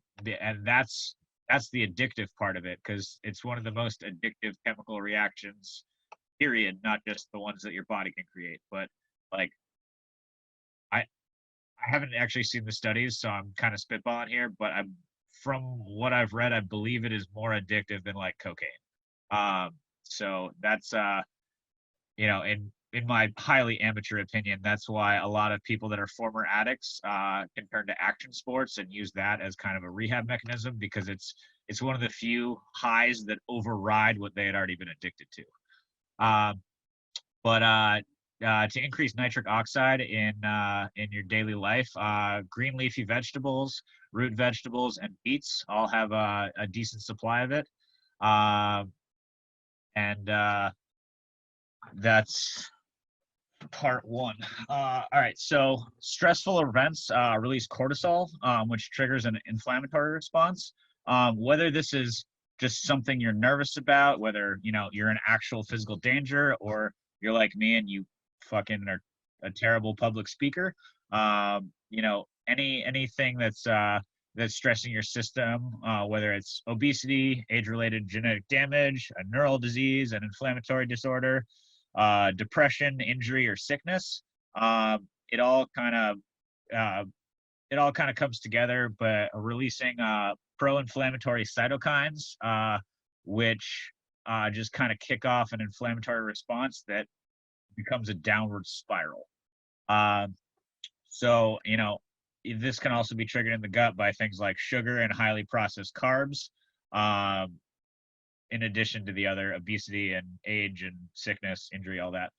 that's the addictive part of it, because it's one of the most addictive chemical reactions, period, not just the ones that your body can create. But like, I haven't actually seen the studies, so I'm kind of spitballing here, but from what I've read, I believe it is more addictive than like cocaine. So that's in my highly amateur opinion, that's why a lot of people that are former addicts can turn to action sports and use that as kind of a rehab mechanism, because it's one of the few highs that override what they had already been addicted to. But to increase nitric oxide in your daily life. Green leafy vegetables, root vegetables, and beets all have a decent supply of it. And that's part one. All right, so stressful events release cortisol, which triggers an inflammatory response. Whether this is just something you're nervous about, whether you're in actual physical danger, or you're like me and you fucking are a terrible public speaker, anything that's stressing your system, whether it's obesity, age-related genetic damage, a neural disease, an inflammatory disorder, depression, injury, or sickness. It all kind of comes together, but releasing pro-inflammatory cytokines, which just kind of kick off an inflammatory response that becomes a downward spiral. So this can also be triggered in the gut by things like sugar and highly processed carbs, in addition to the other obesity and age and sickness, injury, all that.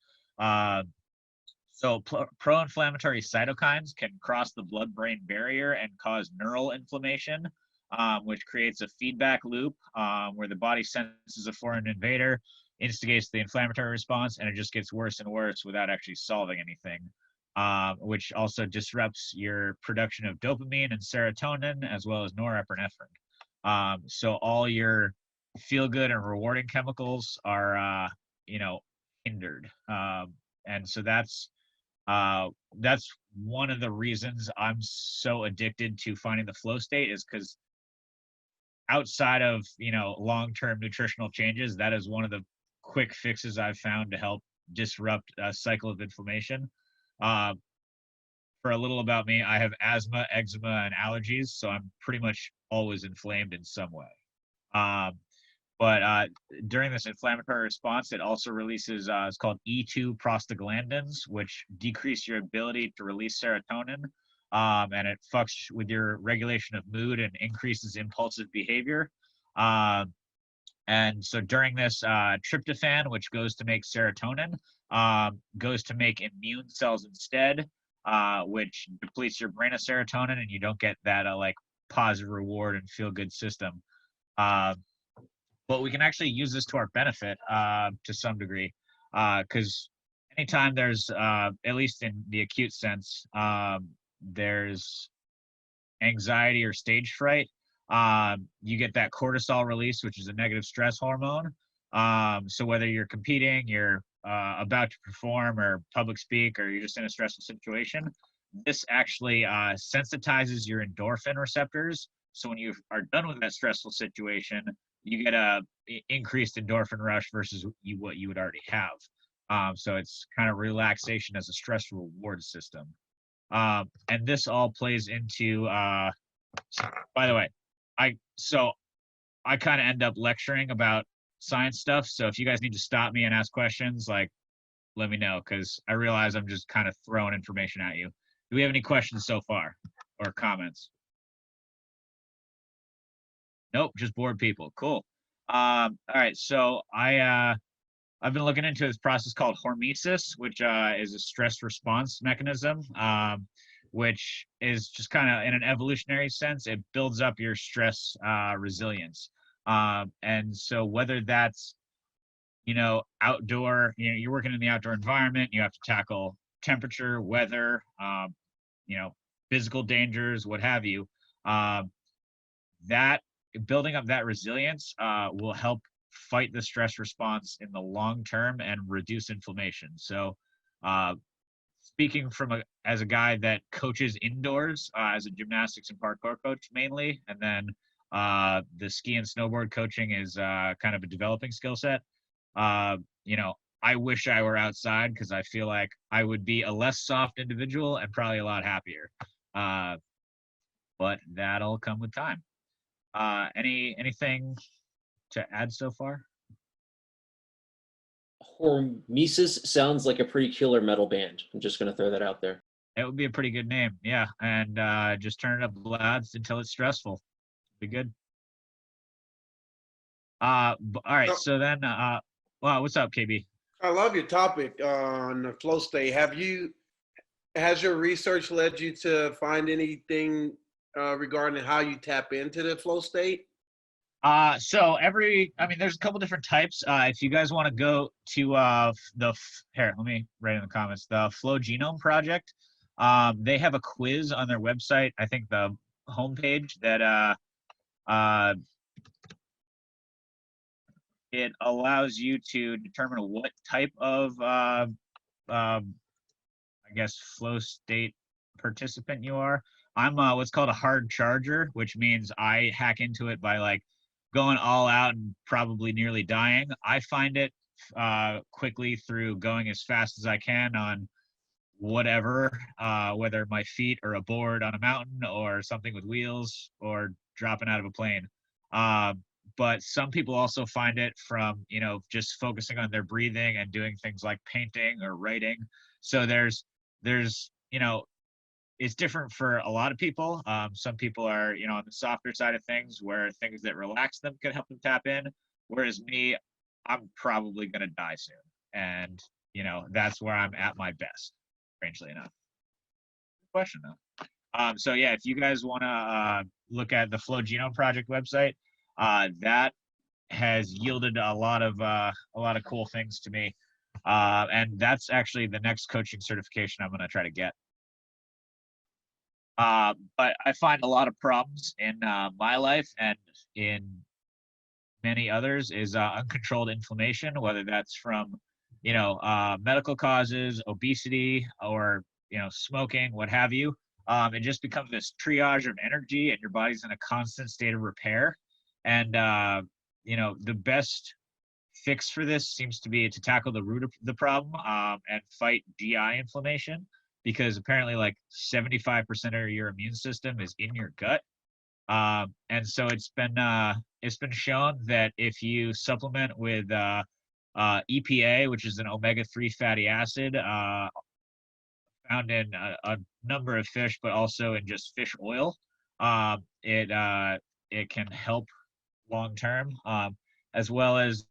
So pro-inflammatory cytokines can cross the blood-brain barrier and cause neural inflammation, which creates a feedback loop where the body senses a foreign invader, instigates the inflammatory response, and it just gets worse and worse without actually solving anything, which also disrupts your production of dopamine and serotonin, as well as norepinephrine. So all your feel-good and rewarding chemicals are, hindered. And so that's one of the reasons I'm so addicted to finding the flow state, is because outside of long-term nutritional changes, that is one of the quick fixes I've found to help disrupt a cycle of inflammation. For a little about me, I have asthma, eczema, and allergies, so I'm pretty much always inflamed in some way. But during this inflammatory response, it also releases, it's called E2 prostaglandins, which decrease your ability to release serotonin, and it fucks with your regulation of mood and increases impulsive behavior. And so during this, tryptophan, which goes to make serotonin, goes to make immune cells instead, which depletes your brain of serotonin, and you don't get that positive reward and feel good system. But we can actually use this to our benefit to some degree, because anytime there's, at least in the acute sense, there's anxiety or stage fright, you get that cortisol release, which is a negative stress hormone. So whether you're competing, you're about to perform or public speak, or you're just in a stressful situation, this actually sensitizes your endorphin receptors. So when you are done with that stressful situation, you get a increased endorphin rush versus what you would already have. So it's kind of relaxation as a stress reward system. And this all plays into, by the way, I kind of end up lecturing about science stuff. So if you guys need to stop me and ask questions, let me know, because I realize I'm just kind of throwing information at you. Do we have any questions so far or comments? Nope, just bored people. Cool. All right, so I've been looking into this process called hormesis, which is a stress response mechanism, which is just kind of, in an evolutionary sense, it builds up your stress resilience. And so whether that's, outdoor, you're working in the outdoor environment, you have to tackle temperature, weather, physical dangers, what have you, that building up that resilience will help fight the stress response in the long term and reduce inflammation. So speaking as a guy that coaches indoors, as a gymnastics and parkour coach mainly, and then the ski and snowboard coaching is kind of a developing skill set. I wish I were outside, because I feel like I would be a less soft individual and probably a lot happier. But that'll come with time. Anything to add so far? Hormesis sounds like a pretty killer metal band. I'm just gonna throw that out there. It would be a pretty good name, yeah. And just turn it up loud until it's stressful. Be good. All right. So then, wow, what's up, KB? I love your topic on the flow state. Has your research led you to find anything regarding how you tap into the flow state? So there's a couple different types. If you guys want to go to here, let me write in the comments, the Flow Genome Project. They have a quiz on their website. I think the homepage that it allows you to determine what type of I guess flow state participant you are. I'm what's called a hard charger, which means I hack into it by like going all out and probably nearly dying. I find it quickly through going as fast as I can on whatever, whether my feet or a board on a mountain or something with wheels or dropping out of a plane. But some people also find it from, just focusing on their breathing and doing things like painting or writing. So there's, it's different for a lot of people. Some people are, on the softer side of things where things that relax them can help them tap in. Whereas me, I'm probably going to die soon. And, that's where I'm at my best, strangely enough. Good question, though. So yeah, if you guys want to look at the Flow Genome Project website, that has yielded a lot of cool things to me. And that's actually the next coaching certification I'm going to try to get. But I find a lot of problems in my life and in many others is uncontrolled inflammation, whether that's from, medical causes, obesity, or, smoking, what have you. It just becomes this triage of energy and your body's in a constant state of repair. And, the best fix for this seems to be to tackle the root of the problem and fight GI inflammation, because apparently like 75% of your immune system is in your gut. And so it's been shown that if you supplement with EPA, which is an omega-3 fatty acid found in a number of fish, but also in just fish oil, it can help long term, as well as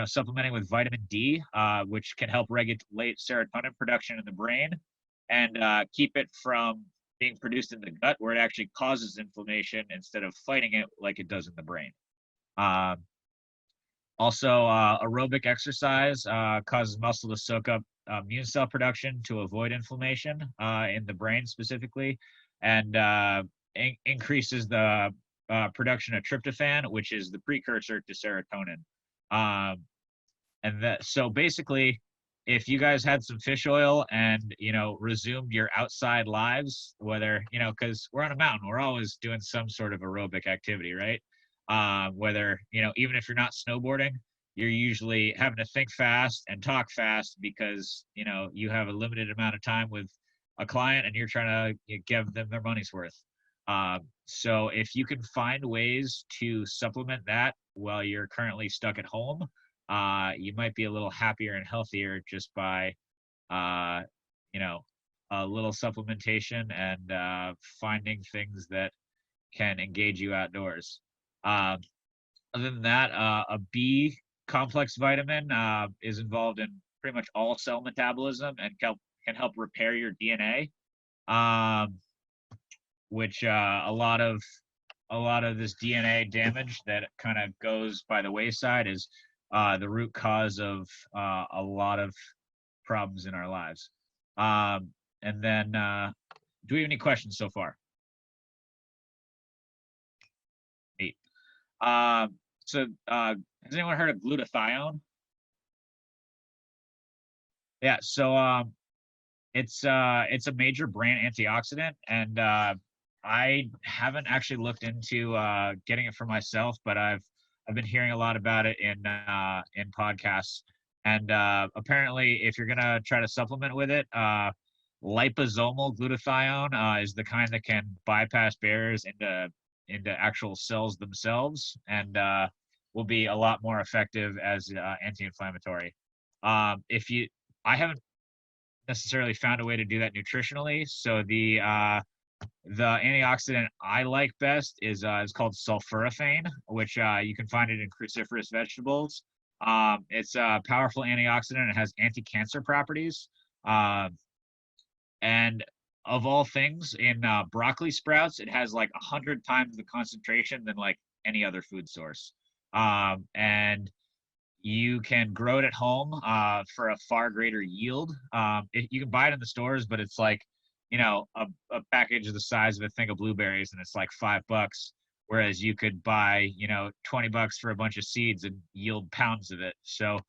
supplementing with vitamin D, which can help regulate serotonin production in the brain and keep it from being produced in the gut, where it actually causes inflammation instead of fighting it like it does in the brain. Also, aerobic exercise causes muscle to soak up immune cell production to avoid inflammation in the brain specifically, and increases the production of tryptophan, which is the precursor to serotonin. So basically, if you guys had some fish oil and, resumed your outside lives, whether, because we're on a mountain, we're always doing some sort of aerobic activity, right? Whether, even if you're not snowboarding, you're usually having to think fast and talk fast because, you have a limited amount of time with a client and you're trying to give them their money's worth. So if you can find ways to supplement that while you're currently stuck at home, you might be a little happier and healthier just by, a little supplementation and finding things that can engage you outdoors. Other than that, a B complex vitamin is involved in pretty much all cell metabolism and can help repair your DNA, which a lot of this DNA damage that kind of goes by the wayside is the root cause of a lot of problems in our lives. And then, do we have any questions so far? Neat. So has anyone heard of glutathione? Yeah, so it's a major brain antioxidant, and I haven't actually looked into getting it for myself, but I've been hearing a lot about it in podcasts. And apparently, if you're gonna try to supplement with it, liposomal glutathione is the kind that can bypass barriers into actual cells themselves, and will be a lot more effective as anti-inflammatory. I haven't necessarily found a way to do that nutritionally, so the antioxidant I like best is called sulforaphane, which you can find it in cruciferous vegetables. It's a powerful antioxidant. It has anti-cancer properties. And of all things, in broccoli sprouts, it has like 100 times the concentration than like any other food source. And you can grow it at home for a far greater yield. You can buy it in the stores, but it's like, a package of the size of a thing of blueberries, and it's like $5. Whereas you could buy, $20 for a bunch of seeds and yield pounds of it. So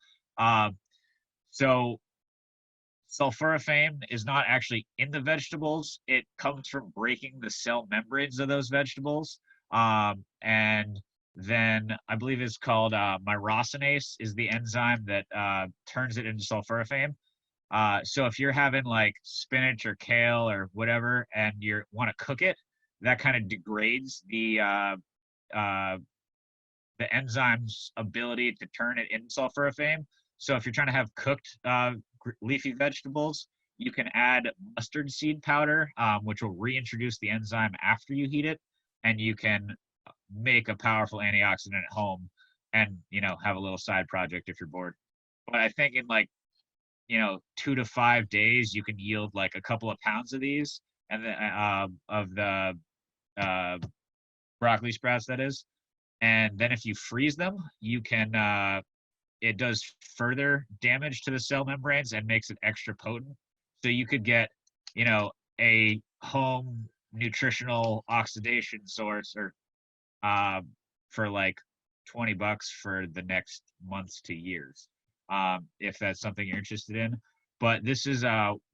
sulforaphane is not actually in the vegetables. It comes from breaking the cell membranes of those vegetables. And then I believe it's called myrosinase is the enzyme that turns it into sulforaphane. So if you're having like spinach or kale or whatever, and you want to cook it, that kind of degrades the enzyme's ability to turn it into sulforaphane. So if you're trying to have cooked leafy vegetables, you can add mustard seed powder, which will reintroduce the enzyme after you heat it, and you can make a powerful antioxidant at home and, have a little side project if you're bored. But I think in like, 2 to 5 days, you can yield like a couple of pounds of these, and then of the broccoli sprouts, that is. And then if you freeze them, you can, it does further damage to the cell membranes and makes it extra potent. So you could get, a home nutritional oxidation source or for like $20 for the next months to years, if that's something you're interested in. But this is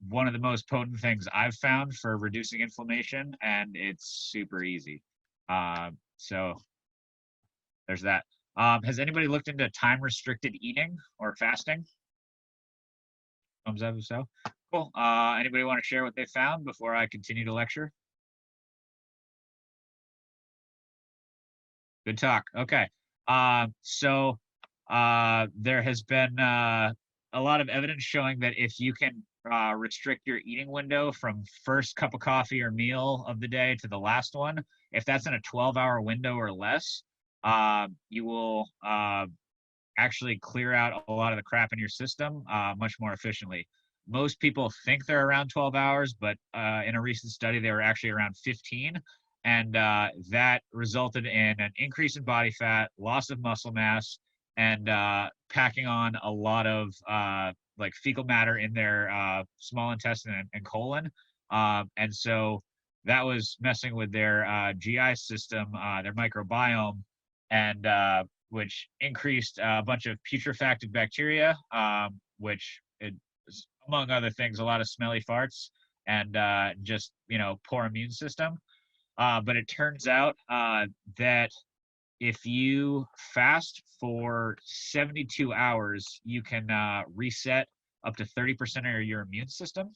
one of the most potent things I've found for reducing inflammation, and it's super easy. So there's that. Has anybody looked into time restricted eating or fasting? Thumbs up if so. Cool. Anybody want to share what they found before I continue to lecture? Good talk. Okay. So there has been a lot of evidence showing that if you can restrict your eating window from first cup of coffee or meal of the day to the last one, if that's in a 12-hour window or less, you will actually clear out a lot of the crap in your system much more efficiently. Most people think they're around 12 hours, but in a recent study, they were actually around 15. And that resulted in an increase in body fat, loss of muscle mass, and packing on a lot of like fecal matter in their small intestine and colon. And so that was messing with their GI system, their microbiome, and which increased a bunch of putrefacted bacteria, which is, among other things, a lot of smelly farts and just, poor immune system. But it turns out that if you fast for 72 hours, you can reset up to 30% of your immune system.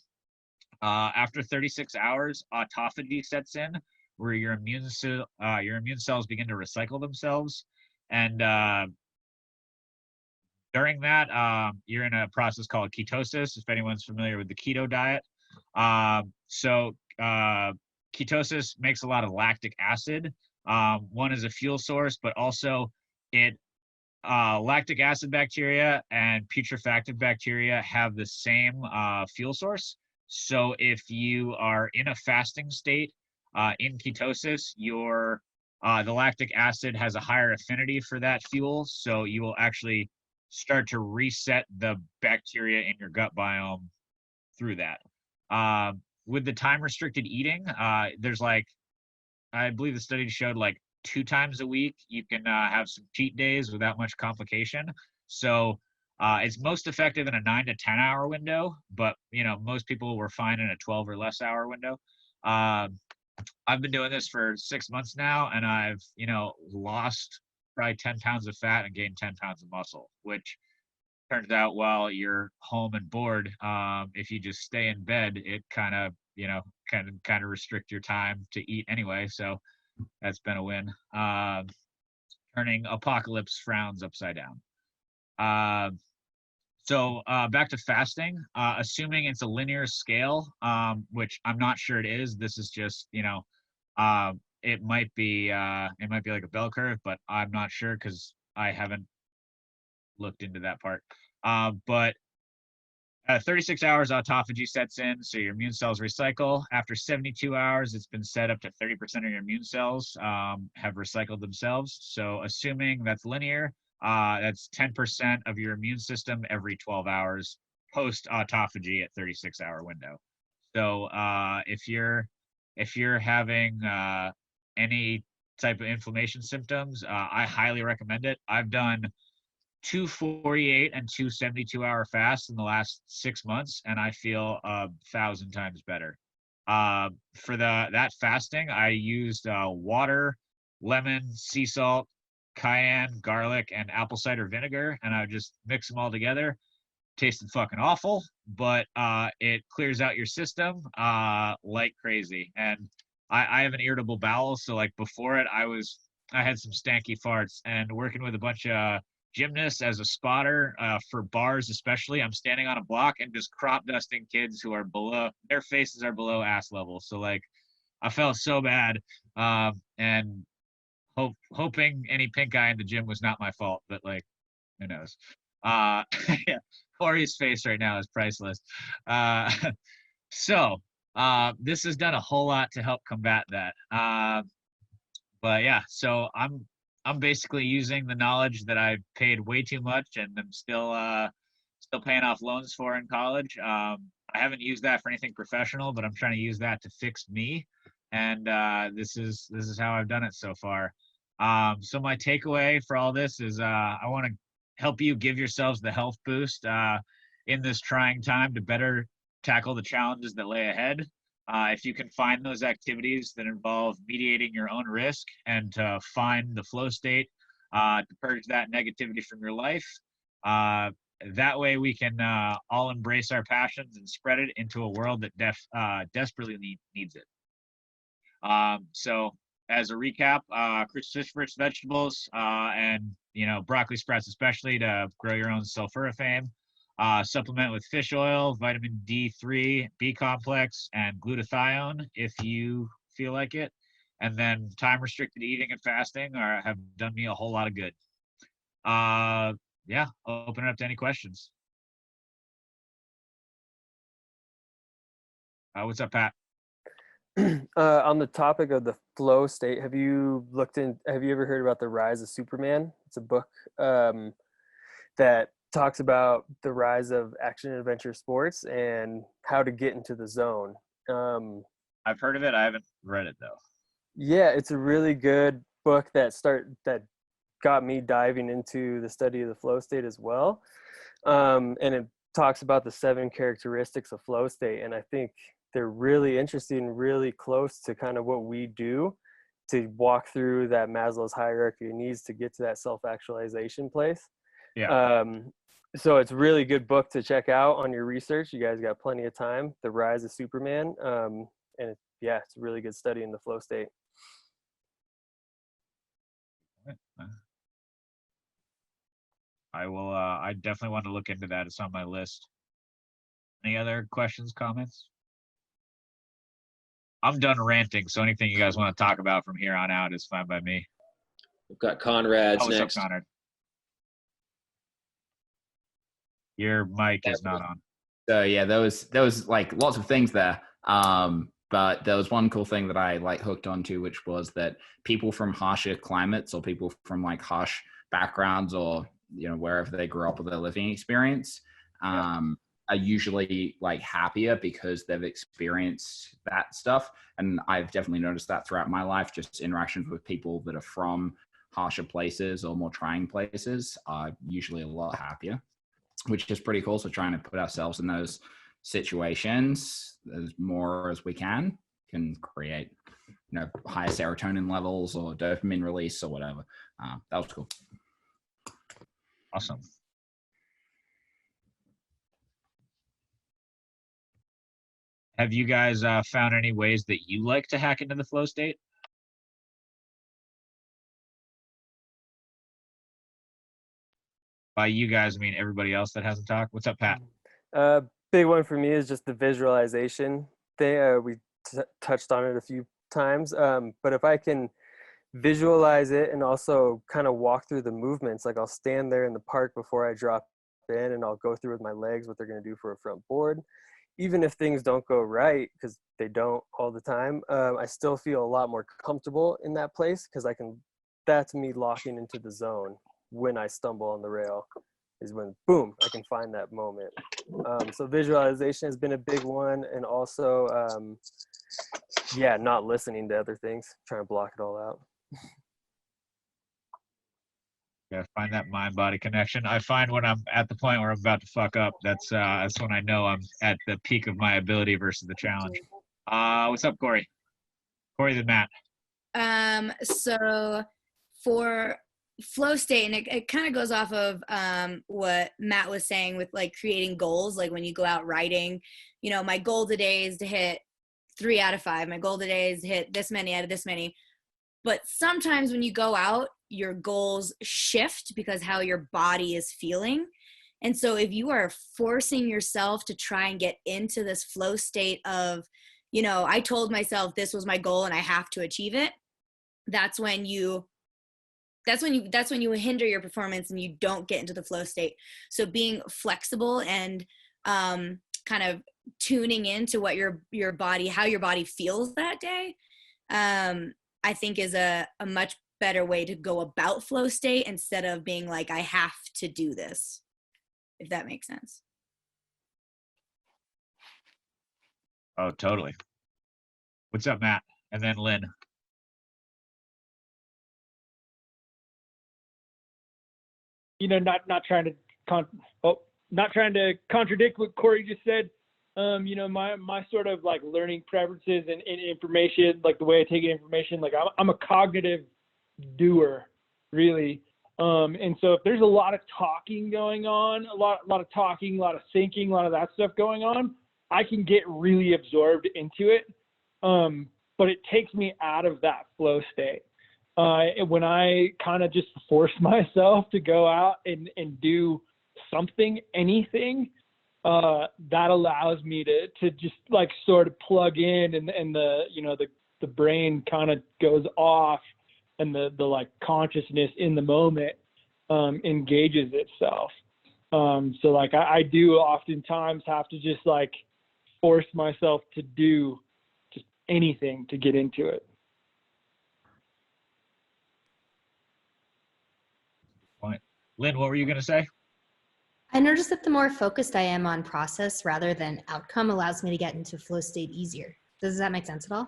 After 36 hours, autophagy sets in, where your immune cells begin to recycle themselves, and during that, you're in a process called ketosis. If anyone's familiar with the keto diet, ketosis makes a lot of lactic acid. One is a fuel source, but also lactic acid bacteria and putrefacted bacteria have the same fuel source. So if you are in a fasting state in ketosis, the lactic acid has a higher affinity for that fuel. So you will actually start to reset the bacteria in your gut biome through that. With the time restricted eating, there's like, I believe the study showed like 2 times a week, you can have some cheat days without much complication. So it's most effective in a 9 to 10 hour window, but most people were fine in a 12 or less hour window. I've been doing this for 6 months now, and I've, lost probably 10 pounds of fat and gained 10 pounds of muscle, which turns out while you're home and bored, if you just stay in bed, it kind of restrict your time to eat anyway. So that's been a win. Turning apocalypse frowns upside down. So back to fasting, assuming it's a linear scale, which I'm not sure it is. This is just, it might be like a bell curve, but I'm not sure because I haven't looked into that part. But 36 hours autophagy sets in, so your immune cells recycle. After 72 hours, it's been set up to 30% of your immune cells have recycled themselves. So assuming that's linear, that's 10% of your immune system every 12 hours post autophagy at 36-hour window. So if you're having any type of inflammation symptoms, I highly recommend it. I've done 248 and 272-hour fasts in the last 6 months, and I feel 1,000 times better. For that fasting, I used water, lemon, sea salt, cayenne, garlic, and apple cider vinegar, and I would just mix them all together. Tasted fucking awful, but it clears out your system like crazy. And I have an irritable bowel, so like before it, I had some stanky farts, and working with a bunch of gymnasts as a spotter for bars especially, I'm standing on a block and just crop dusting kids who are their faces are below ass level. So like I felt so bad, and hoping any pink eye in the gym was not my fault, but like who knows. Yeah, Corey's face right now is priceless. So this has done a whole lot to help combat that. But yeah, so I'm basically using the knowledge that I paid way too much and I'm still paying off loans for in college. I haven't used that for anything professional, but I'm trying to use that to fix me. And this is how I've done it so far. So my takeaway for all this is I want to help you give yourselves the health boost in this trying time to better tackle the challenges that lay ahead. If you can find those activities that involve mediating your own risk and to find the flow state to purge that negativity from your life, that way we can all embrace our passions and spread it into a world that desperately needs it. So as a recap, cruciferous vegetables and broccoli sprouts especially to grow your own sulforaphane. Supplement with fish oil, vitamin D3, B complex, and glutathione if you feel like it. And then time restricted eating and fasting have done me a whole lot of good. Yeah, I'll open it up to any questions. What's up, Pat? On the topic of the flow state, have you ever heard about The Rise of Superman? It's a book that talks about the rise of action and adventure sports and how to get into the zone. I've heard of it. I haven't read it though. Yeah, it's a really good book that got me diving into the study of the flow state as well. And it talks about the 7 characteristics of flow state. And I think they're really interesting, really close to kind of what we do to walk through that Maslow's hierarchy of needs to get to that self-actualization place. Yeah. So it's a really good book to check out on your research. You guys got plenty of time. The Rise of Superman. And it's a really good study in the flow state. I will. I definitely want to look into that. It's on my list. Any other questions, comments? I'm done ranting, so anything you guys want to talk about from here on out is fine by me. We've got Conrad's next. Up, Conrad? Your mic is not on. So yeah, there was like lots of things there. But there was one cool thing that I like hooked onto, which was that people from harsher climates or people from like harsh backgrounds or wherever they grew up with their living experience are usually like happier because they've experienced that stuff. And I've definitely noticed that throughout my life, just interactions with people that are from harsher places or more trying places are usually a lot happier, which is pretty cool. So trying to put ourselves in those situations as more as we can create, higher serotonin levels or dopamine release or whatever. That was cool. Awesome. Have you guys found any ways that you like to hack into the flow state? By you guys, I mean everybody else that hasn't talked. What's up, Pat? Big one for me is just the visualization thing. We touched on it a few times, but if I can visualize it and also kind of walk through the movements. Like I'll stand there in the park before I drop in and I'll go through with my legs what they're going to do for a front board. Even if things don't go right, because they don't all the time, I still feel a lot more comfortable in that place because that's me locking into the zone when I stumble on the rail is when, boom, I can find that moment. So visualization has been a big one. And also, not listening to other things, trying to block it all out. Yeah, find that mind-body connection. I find when I'm at the point where I'm about to fuck up, that's when I know I'm at the peak of my ability versus the challenge. What's up, Corey? Corey the Matt. So for flow state, and it kind of goes off of what Matt was saying with like creating goals. Like when you go out riding, you know, my goal today is to hit 3 out of 5. My goal today is to hit this many out of this many. But sometimes when you go out, your goals shift because how your body is feeling. And so if you are forcing yourself to try and get into this flow state of, you know, I told myself this was my goal and I have to achieve it, that's when you hinder your performance and you don't get into the flow state. So being flexible and kind of tuning into what your body, how your body feels that day, I think is a much better way to go about flow state instead of being like, I have to do this, if that makes sense. Oh, totally. What's up, Matt? And then Lynn. You know, not trying to contradict what Corey just said. You know, my sort of like learning preferences and information, like the way I take information, like I'm a cognitive doer, really. And so if there's a lot of talking going on, a lot of talking, a lot of thinking, a lot of that stuff going on, I can get really absorbed into it. But it takes me out of that flow state. When I kind of just force myself to go out and do something, anything, that allows me to just like sort of plug in and the, you know, the brain kind of goes off and the like consciousness in the moment engages itself. So like I do oftentimes have to just like force myself to do just anything to get into it. Point. Lynn, what were you going to say? I noticed that the more focused I am on process rather than outcome allows me to get into flow state easier. Does that make sense at all?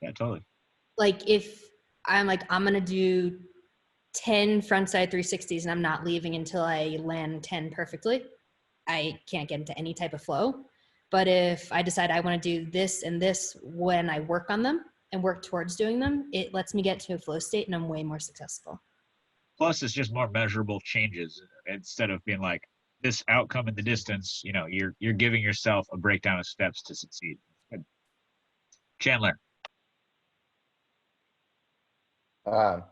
Yeah, totally. Like if I'm like, I'm going to do 10 frontside 360s and I'm not leaving until I land 10 perfectly, I can't get into any type of flow. But if I decide I want to do this and this when I work on them and work towards doing them, it lets me get to a flow state and I'm way more successful. Plus, it's just more measurable changes instead of being like this outcome in the distance. You know, you're giving yourself a breakdown of steps to succeed. Good. Chandler. As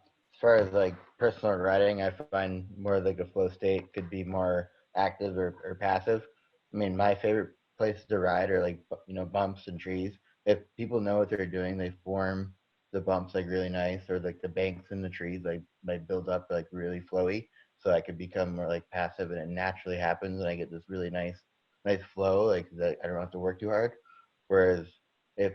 far as like personal riding, I find more like a flow state could be more active or passive. I mean, my favorite places to ride are like, you know, bumps and trees. If people know what they're doing, they form the bumps like really nice, or like the banks in the trees like build up like really flowy, so I could become more like passive and it naturally happens and I get this really nice flow, like that I don't have to work too hard. Whereas if,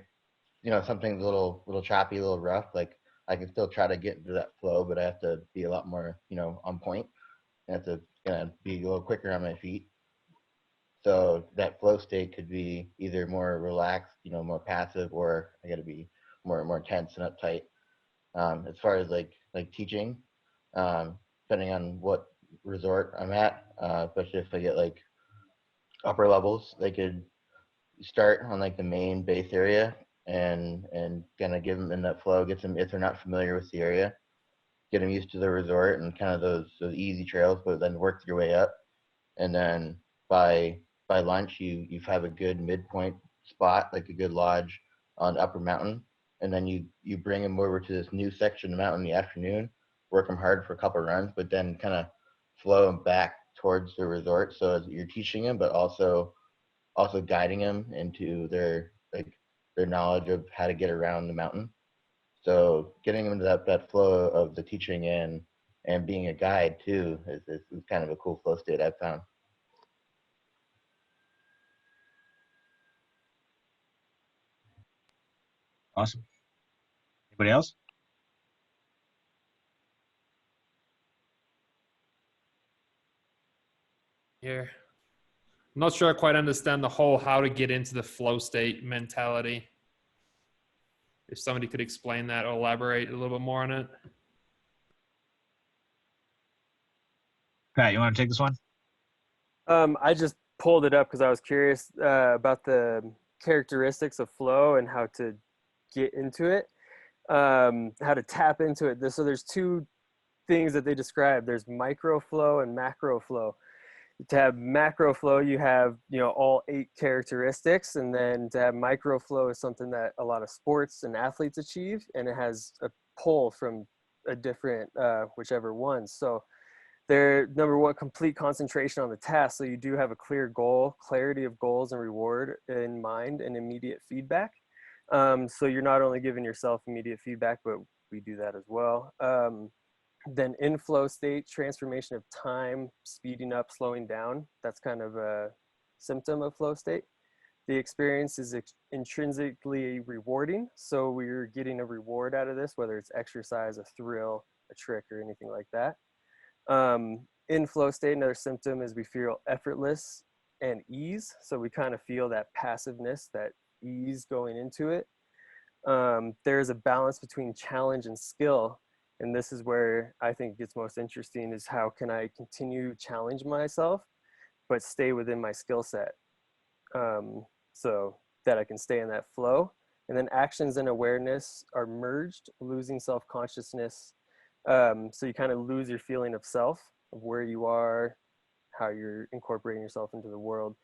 you know, something's a little choppy, a little rough, like I can still try to get into that flow, but I have to be a lot more, you know, on point. I have to be a little quicker on my feet. So that flow state could be either more relaxed, you know, more passive, or I got to be more tense and uptight. As far as like teaching, depending on what resort I'm at, especially if I get like upper levels, they could start on like the main base area and kind of give them in that flow, get them, if they're not familiar with the area, get them used to the resort and kind of those easy trails, but then work your way up. And then by lunch, you have a good midpoint spot, like a good lodge on Upper Mountain. And then you bring them over to this new section of the mountain in the afternoon, work them hard for a couple of runs, but then kind of flow them back towards the resort. So you're teaching them, but also guiding them into their knowledge of how to get around the mountain. So getting into that flow of the teaching and being a guide too is kind of a cool flow state I've found. Awesome. Anybody else? Here. I'm not sure I quite understand the whole how to get into the flow state mentality. If somebody could explain that or elaborate a little bit more on it. Pat, you want to take this one? I just pulled it up because I was curious about the characteristics of flow and how to get into it, how to tap into it. So there's two things that they describe. There's micro flow and macro flow. To have macro flow, you have, all 8 characteristics, and then to have micro flow is something that a lot of sports and athletes achieve, and it has a pull from a different whichever one. So they're, number one, complete concentration on the task. So you do have a clear goal, clarity of goals and reward in mind, and immediate feedback. So you're not only giving yourself immediate feedback, but we do that as well. Then in flow state, transformation of time, speeding up, slowing down. That's kind of a symptom of flow state. The experience is intrinsically rewarding. So we're getting a reward out of this, whether it's exercise, a thrill, a trick, or anything like that. In flow state, another symptom is we feel effortless and ease. So we kind of feel that passiveness, that ease going into it. There's a balance between challenge and skill. And this is where I think it gets most interesting, is how can I continue to challenge myself, but stay within my skill set, so that I can stay in that flow. And then actions and awareness are merged, losing self-consciousness. So you kind of lose your feeling of self, of where you are, how you're incorporating yourself into the world.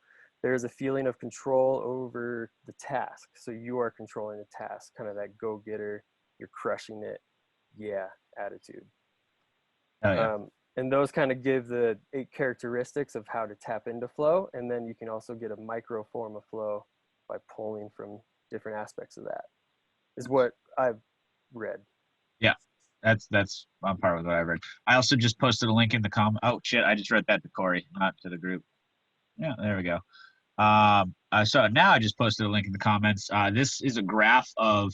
There's a feeling of control over the task. So you are controlling the task, kind of that go-getter, you're crushing it, yeah, attitude. Oh, yeah. And those kind of give the 8 characteristics of how to tap into flow. And then you can also get a micro form of flow by pulling from different aspects of that, is what I've read. Yeah, that's on par with what I read. I also just posted a link in the Oh shit, I just read that to Corey, not to the group. Yeah, there we go. So now I just posted a link in the comments. This is a graph of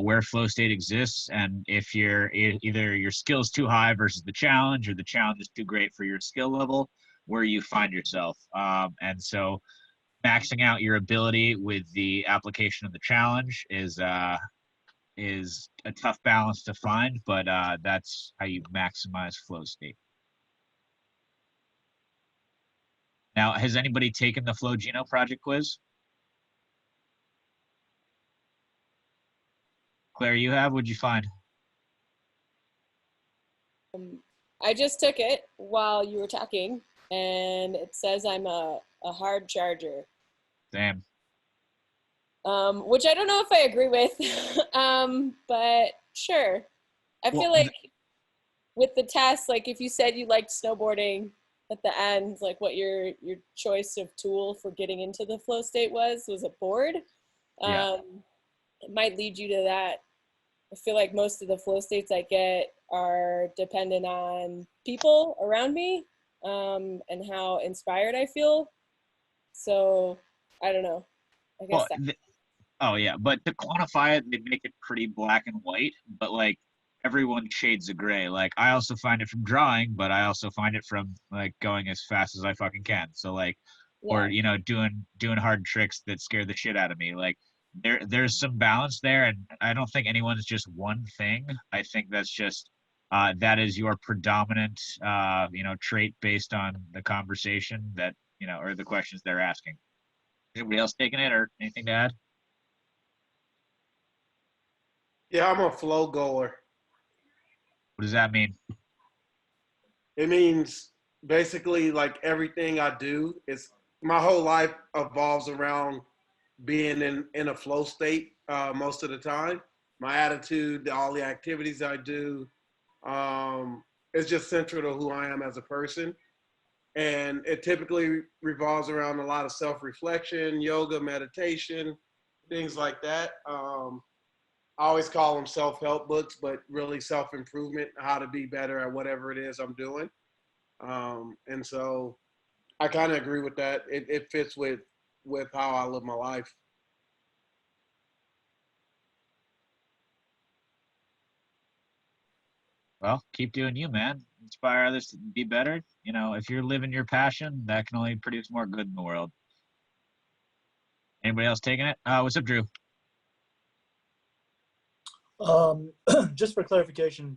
where flow state exists, and if you're either your skill is too high versus the challenge, or the challenge is too great for your skill level, where you find yourself. And so maxing out your ability with the application of the challenge is a tough balance to find, but that's how you maximize flow state. Now, has anybody taken the Flow Geno project quiz? Claire, you have? What'd you find? I just took it while you were talking, and it says I'm a hard charger. Damn. Which I don't know if I agree with, but sure. I feel like with the test, like if you said you liked snowboarding at the end, like what your choice of tool for getting into the flow state was a board. Yeah. It might lead you to that. I feel like most of the flow states I get are dependent on people around me, and how inspired I feel. So I don't know. I guess oh yeah, but to quantify it, they make it pretty black and white, but like everyone shades of gray. Like I also find it from drawing, but I also find it from like going as fast as I fucking can. So like, or doing hard tricks that scare the shit out of me. Like there's some balance there, and I don't think anyone's just one thing. I think that's just that is your predominant trait based on the conversation that or the questions they're asking. Anybody else taking it or anything to add? Yeah, I'm a flow goer. What does that mean? It means basically like everything I do is my whole life evolves around being in a flow state most of the time. My attitude, all the activities I do, it's just central to who I am as a person. And it typically revolves around a lot of self-reflection, yoga, meditation, things like that. I always call them self-help books, but really self-improvement, how to be better at whatever it is I'm doing. And so I kind of agree with that. It fits with how I live my life. Well, keep doing you, man. Inspire others to be better. You know, if you're living your passion, that can only produce more good in the world. Anybody else taking it? What's up, Drew? Just for clarification,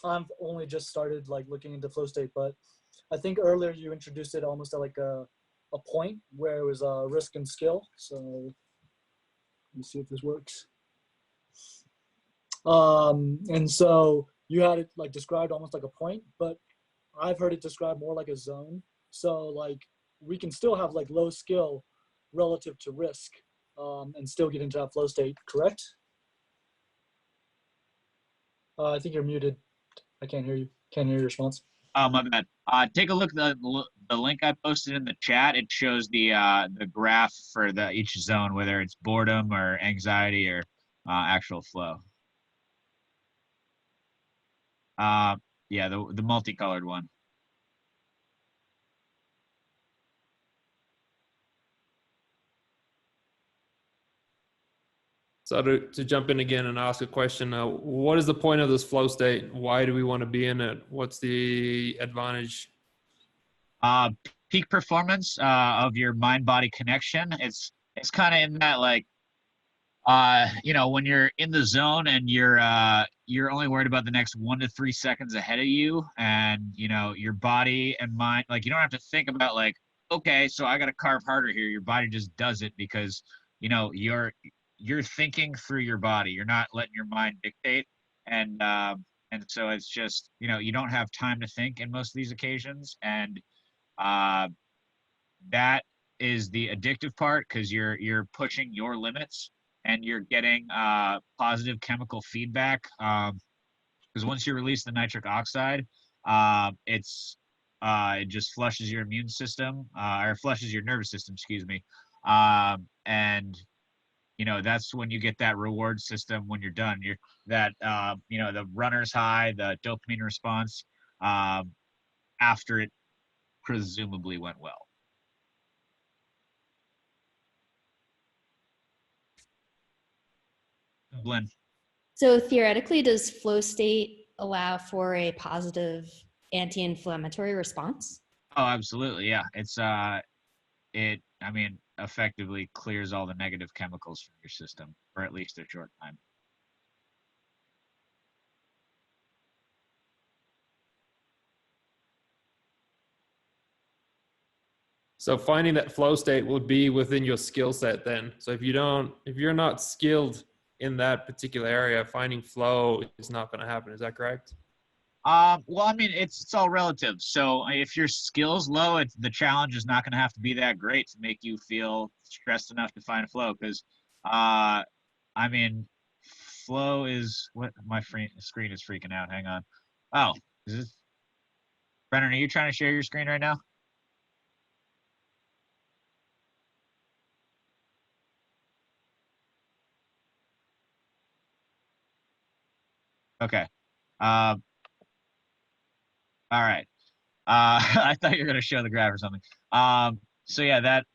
I've only just started like looking into flow state, but I think earlier you introduced it almost at like a point where it was risk and skill. So let me see if this works. And so you had it like described almost like a point, but I've heard it described more like a zone. So like we can still have like low skill relative to risk, and still get into that flow state, correct? I think you're muted. I can't hear you. Can't hear your response. Oh, my bad. Take a look at the link I posted in the chat. It shows the graph for each zone, whether it's boredom or anxiety or actual flow. Yeah, the multicolored one. So to jump in again and ask a question, what is the point of this flow state? Why do we want to be in it? What's the advantage? Peak performance of your mind-body connection. It's kind of in that like, you know, when you're in the zone and you're only worried about the next 1 to 3 seconds ahead of you, and you know your body and mind, like you don't have to think about like, okay, so I got to carve harder here. Your body just does it because you know you're thinking through your body. You're not letting your mind dictate, and so it's just, you know, you don't have time to think in most of these occasions, and that is the addictive part because you're pushing your limits and you're getting positive chemical feedback. Because once you release the nitric oxide, it just flushes your immune system or flushes your nervous system, excuse me, and you know that's when you get that reward system when you're done. You're that you know, the runner's high, the dopamine response after it presumably went well. Glenn. So theoretically, does flow state allow for a positive anti-inflammatory response? Oh, absolutely. Yeah. It's I mean, effectively clears all the negative chemicals from your system for at least a short time. So finding that flow state would be within your skill set then. So if you're not skilled in that particular area, finding flow is not going to happen. Is that correct? Well, I mean, it's all relative. So if your skill's low, the challenge is not going to have to be that great to make you feel stressed enough to find flow. Because, I mean, flow is what my screen is freaking out. Hang on. Oh, is this Brennan? Are you trying to share your screen right now? Okay. All right. I thought you were going to show the graph or something. So yeah, that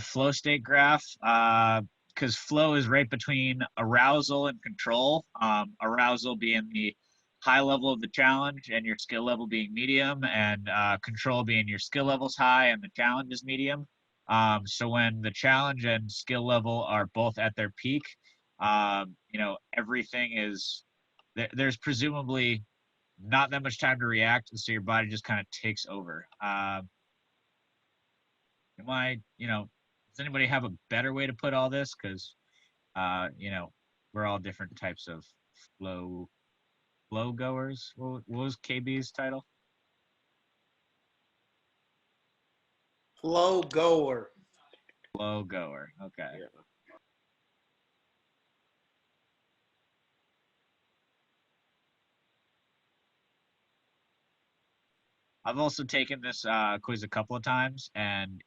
flow state graph, because flow is right between arousal and control. Arousal being the high level of the challenge and your skill level being medium, and control being your skill level's high and the challenge is medium. So when the challenge and skill level are both at their peak, you know, everything is there's presumably not that much time to react, so your body just kind of takes over. You know, does anybody have a better way to put all this? Because, you know, we're all different types of flow goers. What was KB's title? Flow goer. Flow goer. Okay. Yeah. I've also taken this quiz a couple of times, and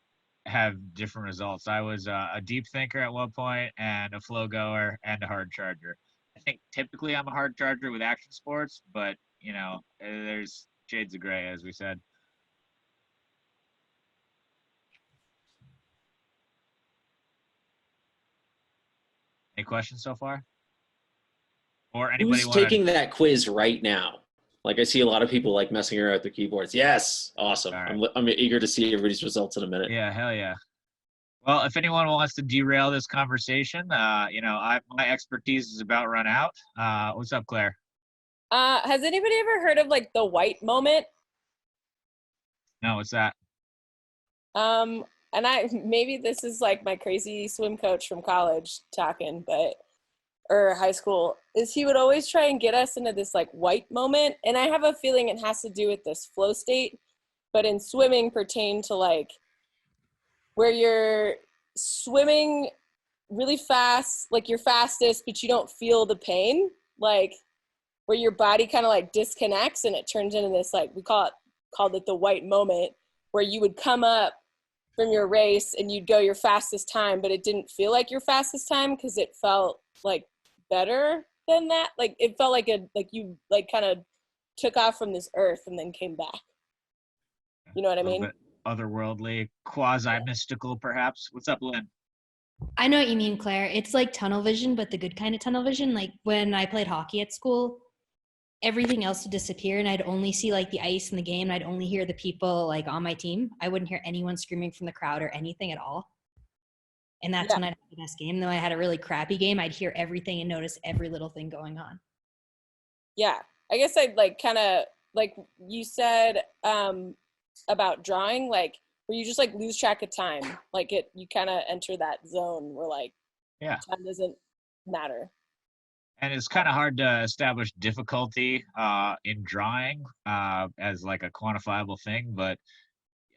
have different results. I was a deep thinker at one point and a flow goer and a hard charger. I think typically I'm a hard charger with action sports, but there's shades of gray, as we said. Any questions so far? Or anybody Who's want to? taking that quiz right now? Like I see a lot of people like messing around with their keyboards. Yes, awesome. All right. I'm eager to see everybody's results in a minute. Yeah, hell yeah. Well, if anyone wants to derail this conversation, my expertise is about run out. What's up, Claire? Has anybody ever heard of like the white moment? No, what's that? And maybe this is like my crazy swim coach from college talking, or high school, is he would always try and get us into this like white moment. And I have a feeling it has to do with this flow state, but in swimming pertain to like where you're swimming really fast, like you're fastest, but you don't feel the pain, like where your body kind of like disconnects and it turns into this, like we called it the white moment, where you would come up from your race and you'd go your fastest time, but it didn't feel like your fastest time because it felt like better than that. Like it felt like you like kind of took off from this earth and then came back. You know what I mean? Otherworldly, quasi-mystical, perhaps. What's up, Lynn? I know what you mean, Claire. It's like tunnel vision, but the good kind of tunnel vision. Like when I played hockey at school, everything else would disappear and I'd only see like the ice in the game. And I'd only hear the people like on my team. I wouldn't hear anyone screaming from the crowd or anything at all. And that's when I'd have the best game. Though I had a really crappy game, I'd hear everything and notice every little thing going on. Yeah. I guess I'd like kind of like you said about drawing, like where you just like lose track of time. Like you kind of enter that zone where like time doesn't matter. And it's kind of hard to establish difficulty in drawing as like a quantifiable thing, but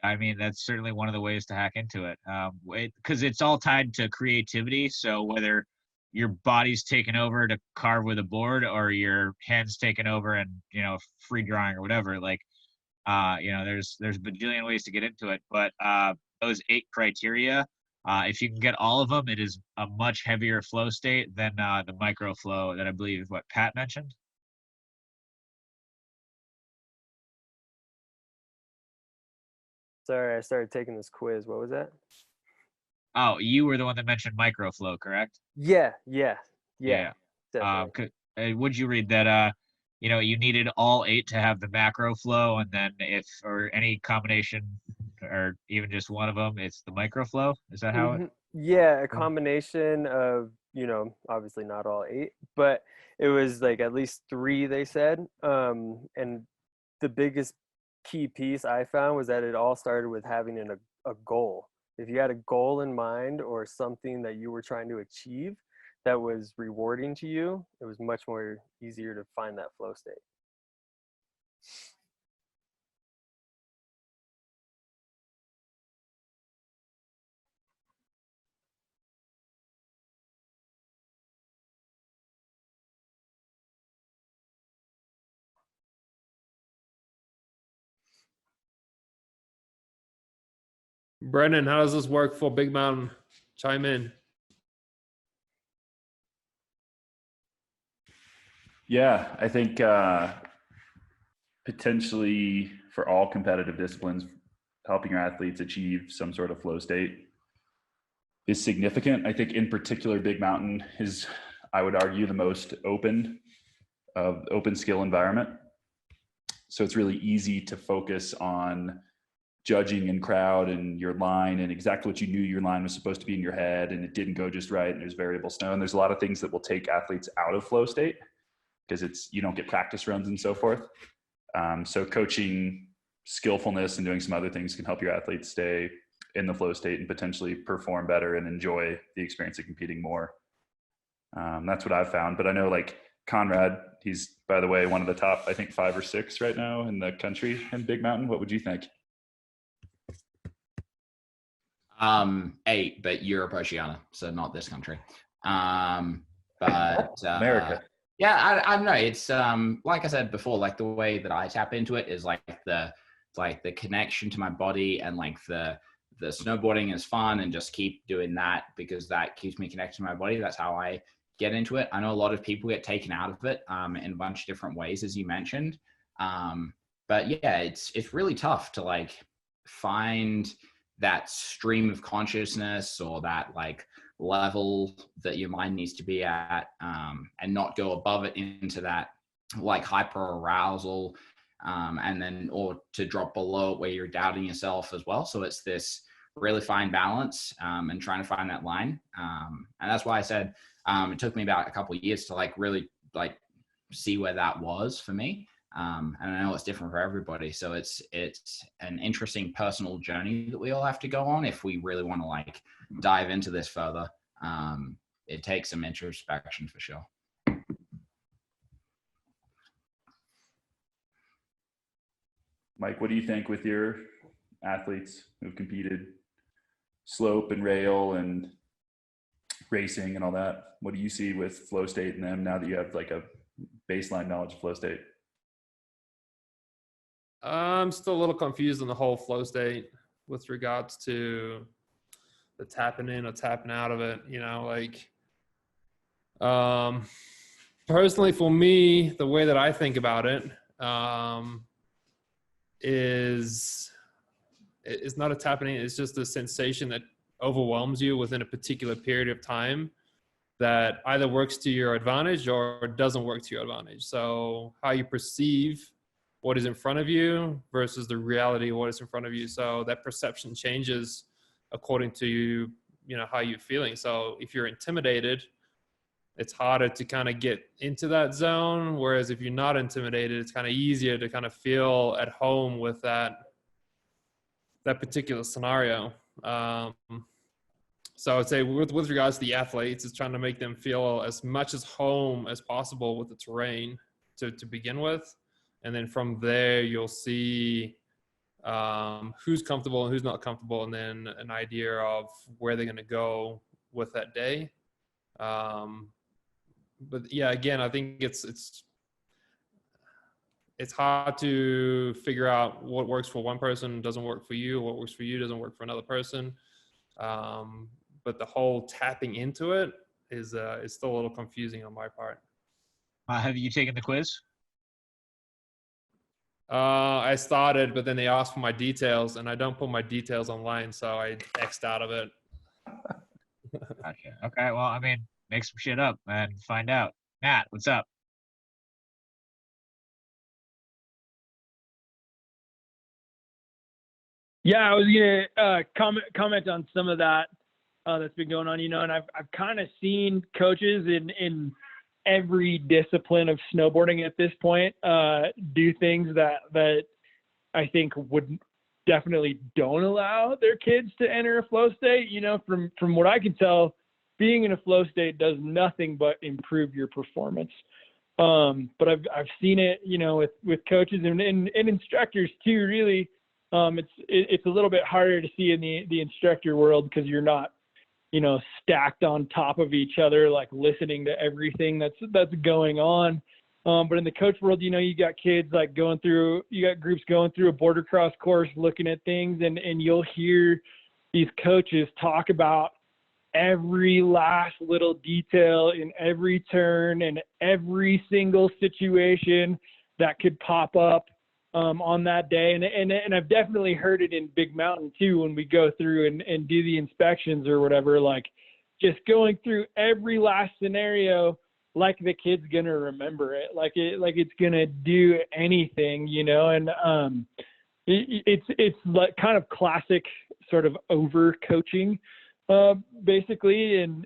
I mean, that's certainly one of the ways to hack into it, because it's all tied to creativity. So whether your body's taken over to carve with a board or your hands taken over and, free drawing or whatever, like, there's a bajillion ways to get into it. But those 8 criteria, if you can get all of them, it is a much heavier flow state than the micro flow that I believe is what Pat mentioned. Sorry, I started taking this quiz. What was that? Oh, you were the one that mentioned micro flow, correct? Yeah. Would you read that? You needed all 8 to have the macro flow, and then or any combination, or even just one of them, it's the micro flow. Is that how it? Yeah, a combination of, obviously not all 8, but it was like at least 3, they said. And the biggest key piece I found was that it all started with having a goal. If you had a goal in mind or something that you were trying to achieve that was rewarding to you, it was much more easier to find that flow state. Brennan, how does this work for Big Mountain? Chime in. Yeah, I think potentially for all competitive disciplines, helping your athletes achieve some sort of flow state is significant. I think in particular, Big Mountain is, I would argue, the most open skill environment. So it's really easy to focus on judging in crowd and your line and exactly what you knew your line was supposed to be in your head and it didn't go just right and there's variable snow. And there's a lot of things that will take athletes out of flow state because you don't get practice runs and so forth. So coaching skillfulness and doing some other things can help your athletes stay in the flow state and potentially perform better and enjoy the experience of competing more. That's what I've found. But I know like Conrad, he's, by the way, one of the top, I think 5 or 6 right now in the country in Big Mountain. What would you think? 8, but Europe, Oceania, so not this country. But America. Yeah, I don't know. It's like I said before, like the way that I tap into it is like the connection to my body and like the the snowboarding is fun and just keep doing that because that keeps me connected to my body. That's how I get into it. I know a lot of people get taken out of it in a bunch of different ways, as you mentioned. But yeah, it's really tough to like find that stream of consciousness or that like level that your mind needs to be at, and not go above it into that like hyper arousal, and then or to drop below it where you're doubting yourself as well. So it's this really fine balance, and trying to find that line. And that's why I said it took me about a couple of years to like really like see where that was for me. And I know it's different for everybody. So it's an interesting personal journey that we all have to go on if we really want to like dive into this further. It takes some introspection for sure. Mike, what do you think with your athletes who've competed slope and rail and racing and all that? What do you see with flow state in them now that you have like a baseline knowledge of flow state? I'm still a little confused on the whole flow state with regards to the tapping in or tapping out of it. You know, like personally for me, the way that I think about it is it's not a tapping in. It's just a sensation that overwhelms you within a particular period of time that either works to your advantage or doesn't work to your advantage. So how you perceive what is in front of you versus the reality of what is in front of you. So that perception changes according to you know, how you're feeling. So if you're intimidated, it's harder to kind of get into that zone. Whereas if you're not intimidated, it's kind of easier to kind of feel at home with that particular scenario. So I would say with regards to the athletes, it's trying to make them feel as much as home as possible with the terrain to begin with. And then from there, you'll see who's comfortable and who's not comfortable, and then an idea of where they're going to go with that day. But yeah, again, I think it's hard to figure out what works for one person doesn't work for you, what works for you doesn't work for another person. But the whole tapping into it is still a little confusing on my part. Have you taken the quiz? I started, but then they asked for my details, and I don't put my details online, so I X'd out of it. Gotcha. Okay, well, I mean, make some shit up and find out. Matt, what's up? Yeah, I was gonna comment on some of that that's been going on, you know, and I've kind of seen coaches in every discipline of snowboarding at this point do things that I think would definitely don't allow their kids to enter a flow state. You know, from what I can tell, being in a flow state does nothing but improve your performance. But I've seen it, you know, with coaches and instructors too. Really, it's a little bit harder to see in the instructor world because you're not, you know, stacked on top of each other, like listening to everything that's going on. But in the coach world, you know, you got kids like you got groups going through a border cross course, looking at things, and you'll hear these coaches talk about every last little detail in every turn and every single situation that could pop up on that day. And I've definitely heard it in Big Mountain too, when we go through and do the inspections or whatever, like just going through every last scenario, like the kid's going to remember it, like it's going to do anything, you know? And it's like kind of classic sort of over coaching, basically. And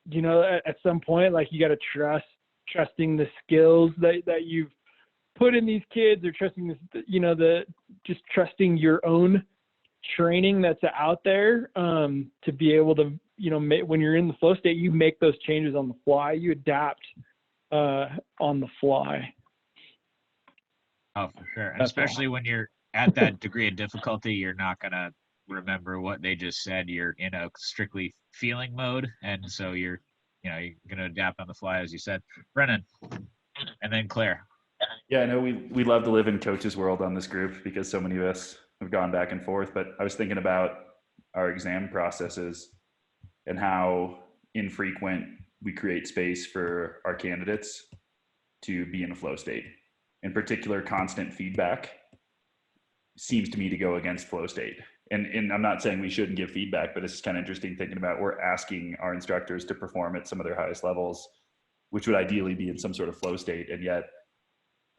you know, at some point, like you got to trusting the skills that you've put in these kids, or trusting this, you know, just trusting your own training that's out there, to be able to, you know, when you're in the flow state, you make those changes on the fly, you adapt on the fly. Oh, for sure. And especially when you're at that degree of difficulty, you're not going to remember what they just said. You're in a strictly feeling mode. And so you're going to adapt on the fly, as you said. Brennan, and then Claire. Yeah, I know we love to live in coach's world on this group because so many of us have gone back and forth, but I was thinking about our exam processes and how infrequent we create space for our candidates to be in a flow state. In particular, constant feedback seems to me to go against flow state. And I'm not saying we shouldn't give feedback, but it's kind of interesting thinking about we're asking our instructors to perform at some of their highest levels, which would ideally be in some sort of flow state. And yet,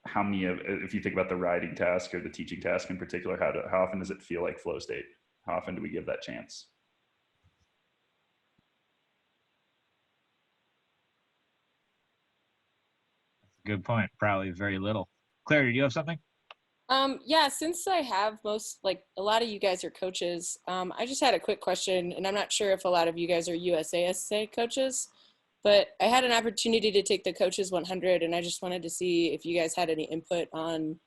how many of, if you think about the writing task or the teaching task in particular, how often does it feel like flow state? How often do we give that chance? Good point. Probably very little. Claire, do you have something? Yeah, since I have a lot of you guys are coaches, I just had a quick question, and I'm not sure if a lot of you guys are USASA coaches, but I had an opportunity to take the Coaches 100, and I just wanted to see if you guys had any input on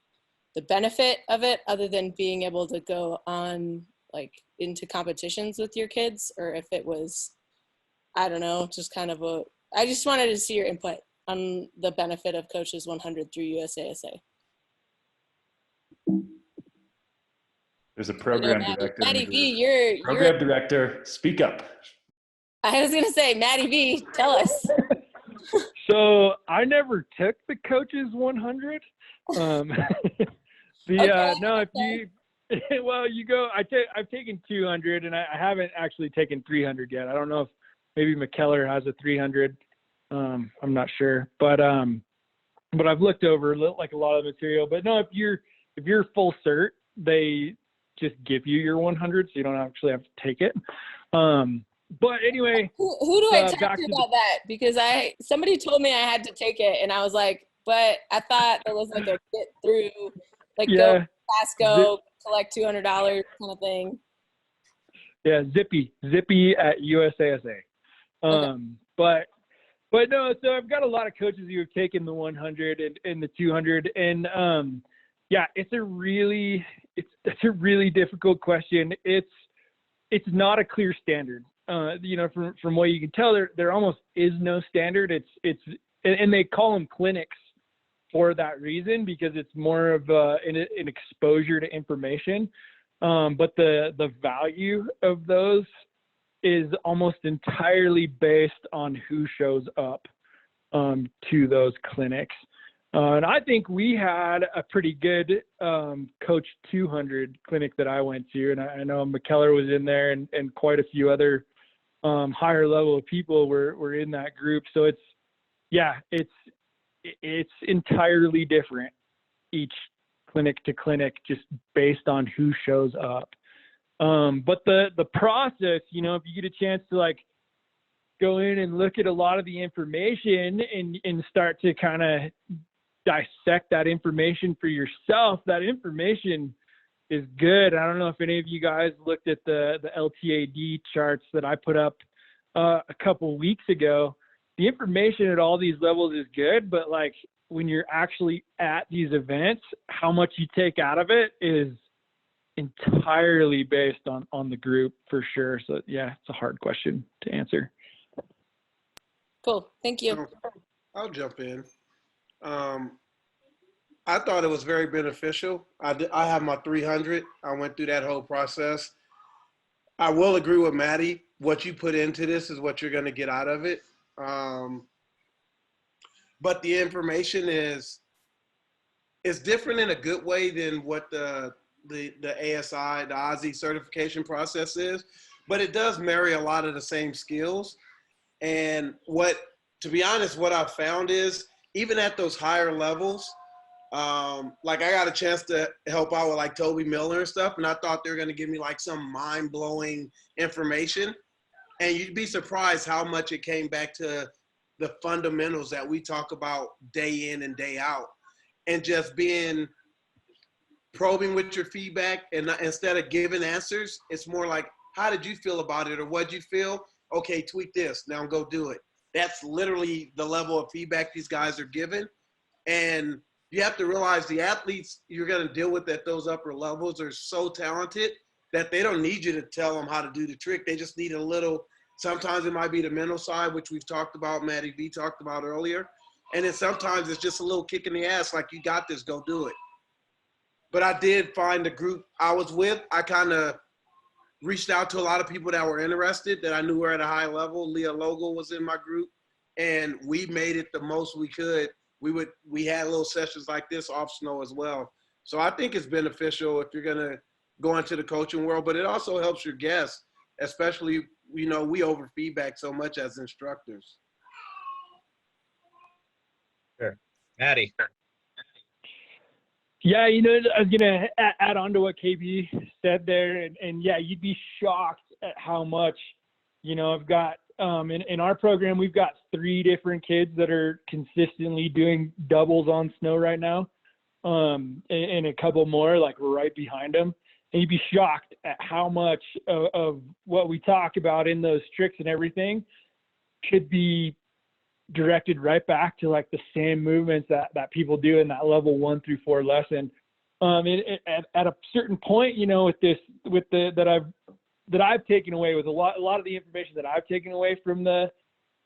the benefit of it, other than being able to go on into competitions with your kids, or if it was, I don't know, just kind of I just wanted to see your input on the benefit of Coaches 100 through USASA. There's a program director. Matty V, program director. Speak up. I was gonna say, Matty V, tell us. So I never took the Coaches 100. No, if you, well, you go. I've taken 200, and I haven't actually taken 300 yet. I don't know if maybe McKellar has a 300. I'm not sure, but I've looked over a lot of material. But no, if you're full cert, they just give you your 100, so you don't actually have to take it. But anyway, who do I talk to about that? Because somebody told me I had to take it, and I was like, but I thought there was a get through, go to Costco, collect $200 kind of thing. Yeah, Zippy at USASA. Okay. But no, so I've got a lot of coaches who have taken the 100 and the 200, and yeah, it's a really difficult question. It's not a clear standard. From what you can tell, there almost is no standard. And they call them clinics for that reason, because it's more of an exposure to information. But the value of those is almost entirely based on who shows up to those clinics. And I think we had a pretty good Coach 200 clinic that I went to, and I know McKellar was in there, and quite a few other higher level of people were in that group. So it's entirely different, each clinic to clinic, just based on who shows up. But the process, if you get a chance to go in and look at a lot of the information and start to kind of dissect that information for yourself, that information is good. I don't know if any of you guys looked at the LTAD charts that I put up a couple weeks ago. The information at all these levels is good, but when you're actually at these events, how much you take out of it is entirely based on the group, for sure. So yeah, it's a hard question to answer. Cool, thank you. I'll jump in. I thought it was very beneficial. I have my 300. I went through that whole process. I will agree with Matty. What you put into this is what you're going to get out of it. But the information is different in a good way than what the ASI, the AASI certification process is. But it does marry a lot of the same skills. And to be honest, what I've found is, even at those higher levels, I got a chance to help out with Toby Miller and stuff, and I thought they were going to give me some mind-blowing information. And you'd be surprised how much it came back to the fundamentals that we talk about day in and day out, and just probing with your feedback, and instead of giving answers, it's more like, how did you feel about it, or what'd you feel? Okay, tweak this, now go do it. That's literally the level of feedback these guys are given. And you have to realize the athletes you're going to deal with at those upper levels are so talented that they don't need you to tell them how to do the trick. They just need a little, sometimes it might be the mental side, which we've talked about, Matty V talked about earlier. And then sometimes it's just a little kick in the ass, you got this, go do it. but I did find the group I was with. I kind of reached out to a lot of people that were interested that I knew were at a high level. Leah Logal was in my group, and we made it the most we could. We had little sessions like this off snow as well. So I think it's beneficial if you're gonna go into the coaching world, but it also helps your guests, especially, we over feedback so much as instructors. Sure. Matty. Yeah, I was gonna add on to what KB said there, and yeah, you'd be shocked at how much, I've got in our program, we've got 3 different kids that are consistently doing doubles on snow right now, and a couple more like right behind them, and you'd be shocked at how much of what we talk about in those tricks and everything could be directed right back to like the same movements that people do in that level 1 through 4 lesson. At a certain point, that I've taken away with a lot of the information that I've taken away from the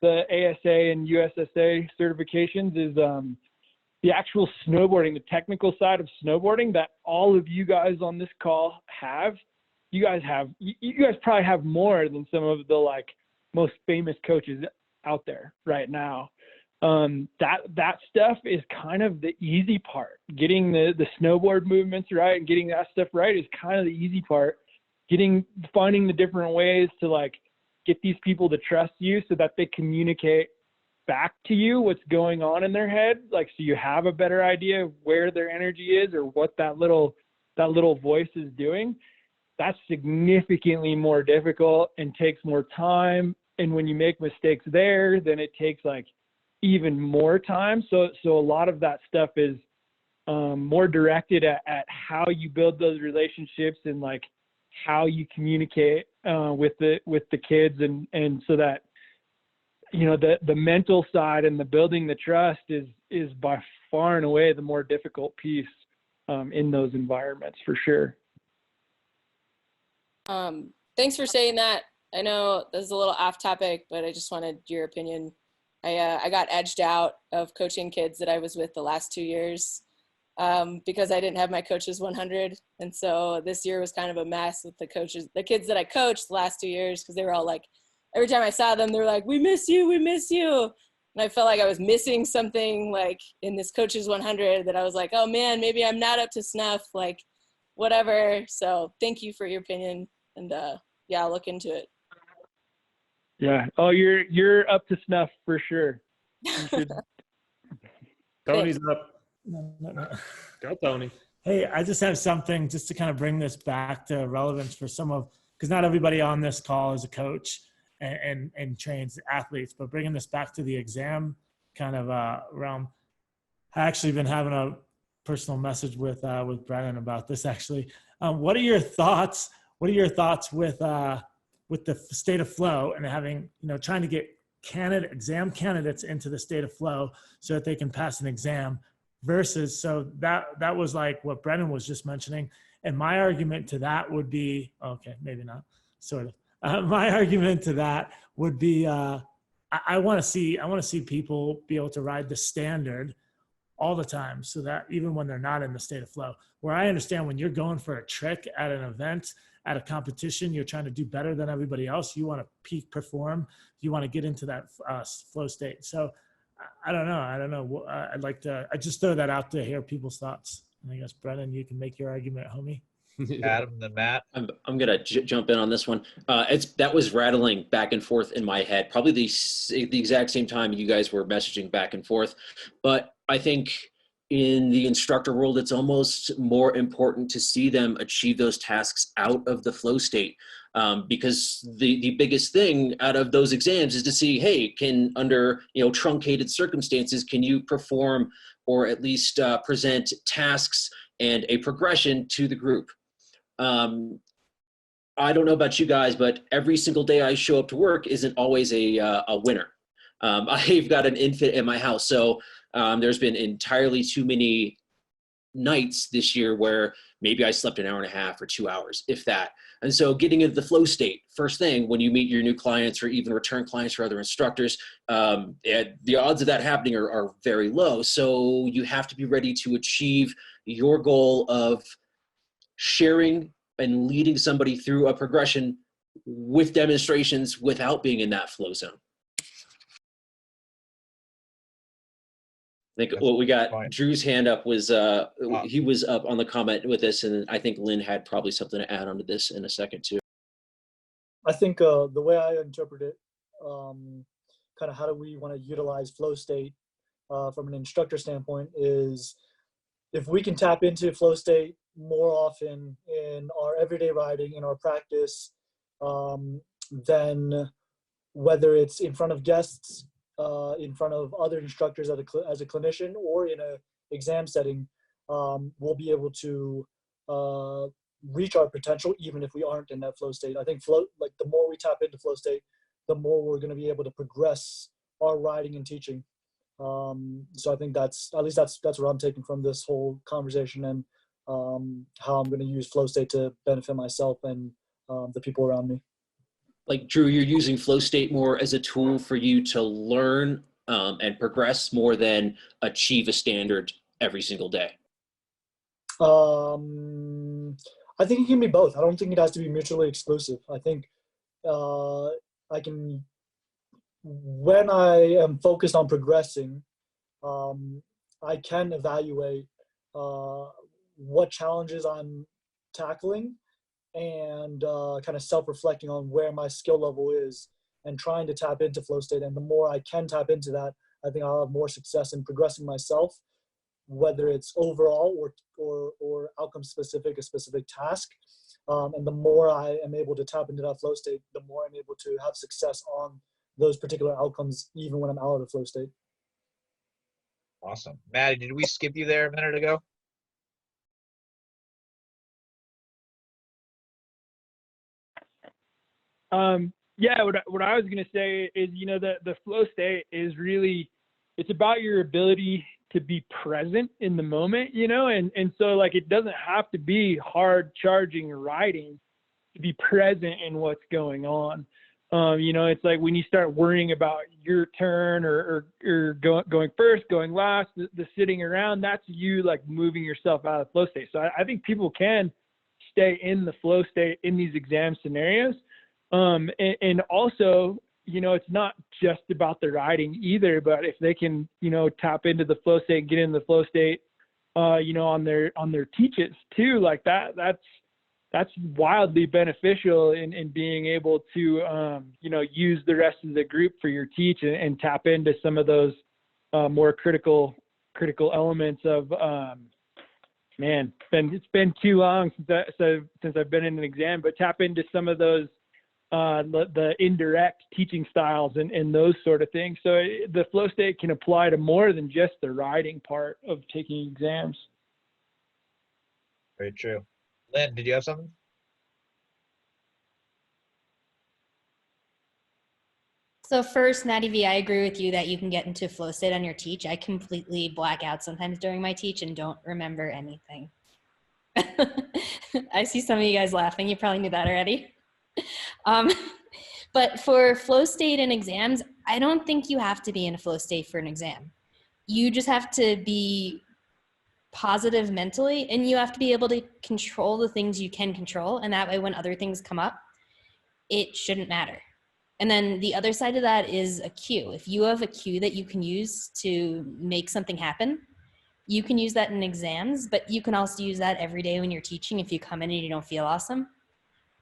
ASA and USSA certifications is the actual snowboarding, the technical side of snowboarding that all of you guys on this call have. You guys probably have more than some of the like most famous coaches out there right now. That stuff is kind of the easy part. Getting the snowboard movements right and getting that stuff right is kind of the easy part. Finding the different ways to like get these people to trust you so that they communicate back to you what's going on in their head, like so you have a better idea of where their energy is or what that little voice is doing. That's significantly more difficult and takes more time. And when you make mistakes there, then it takes like even more time. So a lot of that stuff is more directed at how you build those relationships and like how you communicate with the kids, and so that the mental side and the building the trust is by far and away the more difficult piece in those environments for sure. Thanks for saying that. I know this is a little off topic, but I just wanted your opinion. I got edged out of coaching kids that I was with the last 2 years because I didn't have my coaches 100. And so this year was kind of a mess with the kids that I coached the last 2 years, because they were all like, every time I saw them, they were like, we miss you, we miss you. And I felt like I was missing something like in this coaches 100 that I was like, oh man, maybe I'm not up to snuff, like whatever. So thank you for your opinion. And yeah, I'll look into it. Yeah. Oh, you're up to snuff for sure. You should. Tony's up. No. Go, Tony. Hey, I just have something just to kind of bring this back to relevance for because not everybody on this call is a coach and trains athletes, but bringing this back to the exam kind of realm. I actually been having a personal message with Brennan about this actually. What are your thoughts? What are your thoughts with the state of flow and having, trying to get exam candidates into the state of flow so that they can pass an exam versus, so that was like what Brennan was just mentioning. And my argument to that would be, okay, maybe not, sort of. My argument to that would be, I want to see people be able to ride the standard all the time, so that even when they're not in the state of flow, where I understand when you're going for a trick at an event, at a competition, you're trying to do better than everybody else. You want to peak perform. You want to get into that flow state. So I don't know. I just throw that out to hear people's thoughts. And I guess, Brennan, you can make your argument, homie. Adam, then Matt. I'm gonna jump in on this one. That was rattling back and forth in my head, probably the exact same time you guys were messaging back and forth. But I think in the instructor world, it's almost more important to see them achieve those tasks out of the flow state, because the biggest thing out of those exams is to see, hey, under truncated circumstances, can you perform or at least present tasks and a progression to the group. I don't know about you guys, but every single day I show up to work isn't always a winner. I've got an infant in my house, so there's been entirely too many nights this year where maybe I slept an hour and a half or 2 hours, if that. And so getting into the flow state, first thing, when you meet your new clients or even return clients or other instructors, the odds of that happening are very low. So you have to be ready to achieve your goal of sharing and leading somebody through a progression with demonstrations without being in that flow zone. I think what we got, Drew's hand up was, he was up on the comment with this, and I think Lynn had probably something to add onto this in a second too. I think the way I interpret it, kind of how do we want to utilize flow state from an instructor standpoint is if we can tap into flow state more often in our everyday riding, in our practice, then whether it's in front of guests, in front of other instructors as a clinician, or in an exam setting, we'll be able to reach our potential even if we aren't in that flow state. I think the more we tap into flow state, the more we're going to be able to progress our riding and teaching. So I think that's what I'm taking from this whole conversation, and how I'm going to use flow state to benefit myself and the people around me. Like Drew, you're using flow state more as a tool for you to learn and progress more than achieve a standard every single day. I think it can be both. I don't think it has to be mutually exclusive. I think when I am focused on progressing, I can evaluate what challenges I'm tackling and kind of self-reflecting on where my skill level is and trying to tap into flow state. And the more I can tap into that, I think I'll have more success in progressing myself, whether it's overall or outcome specific, a specific task. And the more I am able to tap into that flow state, the more I'm able to have success on those particular outcomes, even when I'm out of the flow state. Awesome. Matty, did we skip you there a minute ago? Yeah, what I was going to say is, the flow state is really, it's about your ability to be present in the moment, and so like, it doesn't have to be hard charging riding to be present in what's going on. It's like when you start worrying about your turn or going first, going last, the sitting around, that's you like moving yourself out of the flow state. So I think people can stay in the flow state in these exam scenarios. And also, it's not just about the riding either, but if they can, tap into the flow state and get in the flow state, on their teaches too, like that's wildly beneficial in being able to, use the rest of the group for your teach and tap into some of those more critical elements of, it's been too long since I've been in an exam, but tap into some of those the indirect teaching styles and those sort of things. So the flow state can apply to more than just the riding part of taking exams. Very true. Lynn, did you have something? So first, Matty V, I agree with you that you can get into flow state on your teach. I completely black out sometimes during my teach and don't remember anything. I see some of you guys laughing. You probably knew that already. But for flow state and exams, I don't think you have to be in a flow state for an exam. You just have to be positive mentally, and you have to be able to control the things you can control. And that way, when other things come up, it shouldn't matter. And then the other side of that is a cue. If you have a cue that you can use to make something happen, you can use that in exams, but you can also use that every day when you're teaching if you come in and you don't feel awesome,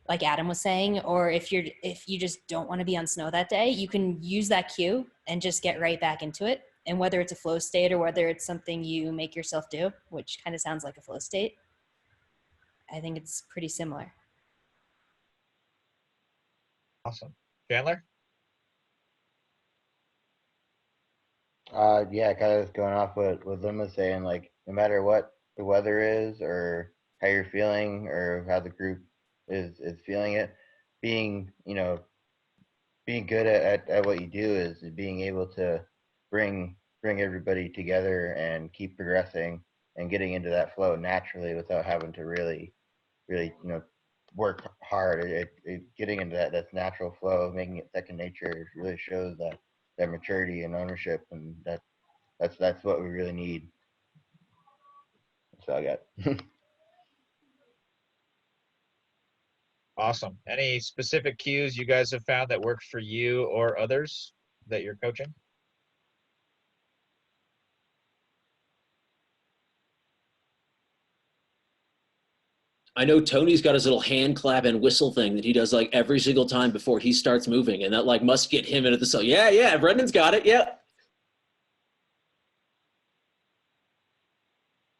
like Adam was saying, or if you just don't want to be on snow that day, you can use that cue and just get right back into it. And whether it's a flow state or whether it's something you make yourself do, which kind of sounds like a flow state, I think it's pretty similar. Awesome. Chandler? Yeah, kind of going off what Lynn was saying, like no matter what the weather is or how you're feeling or how the group is feeling it, being good at what you do is being able to bring everybody together and keep progressing and getting into that flow naturally without having to really work hard. Getting into that's natural flow, making it second nature really shows that maturity and ownership, and that's what we really need. That's all I got. Awesome. Any specific cues you guys have found that work for you or others that you're coaching? I know Tony's got his little hand clap and whistle thing that he does like every single time before he starts moving, and that like must get him into the cell. Yeah, Brendan's got it. Yeah.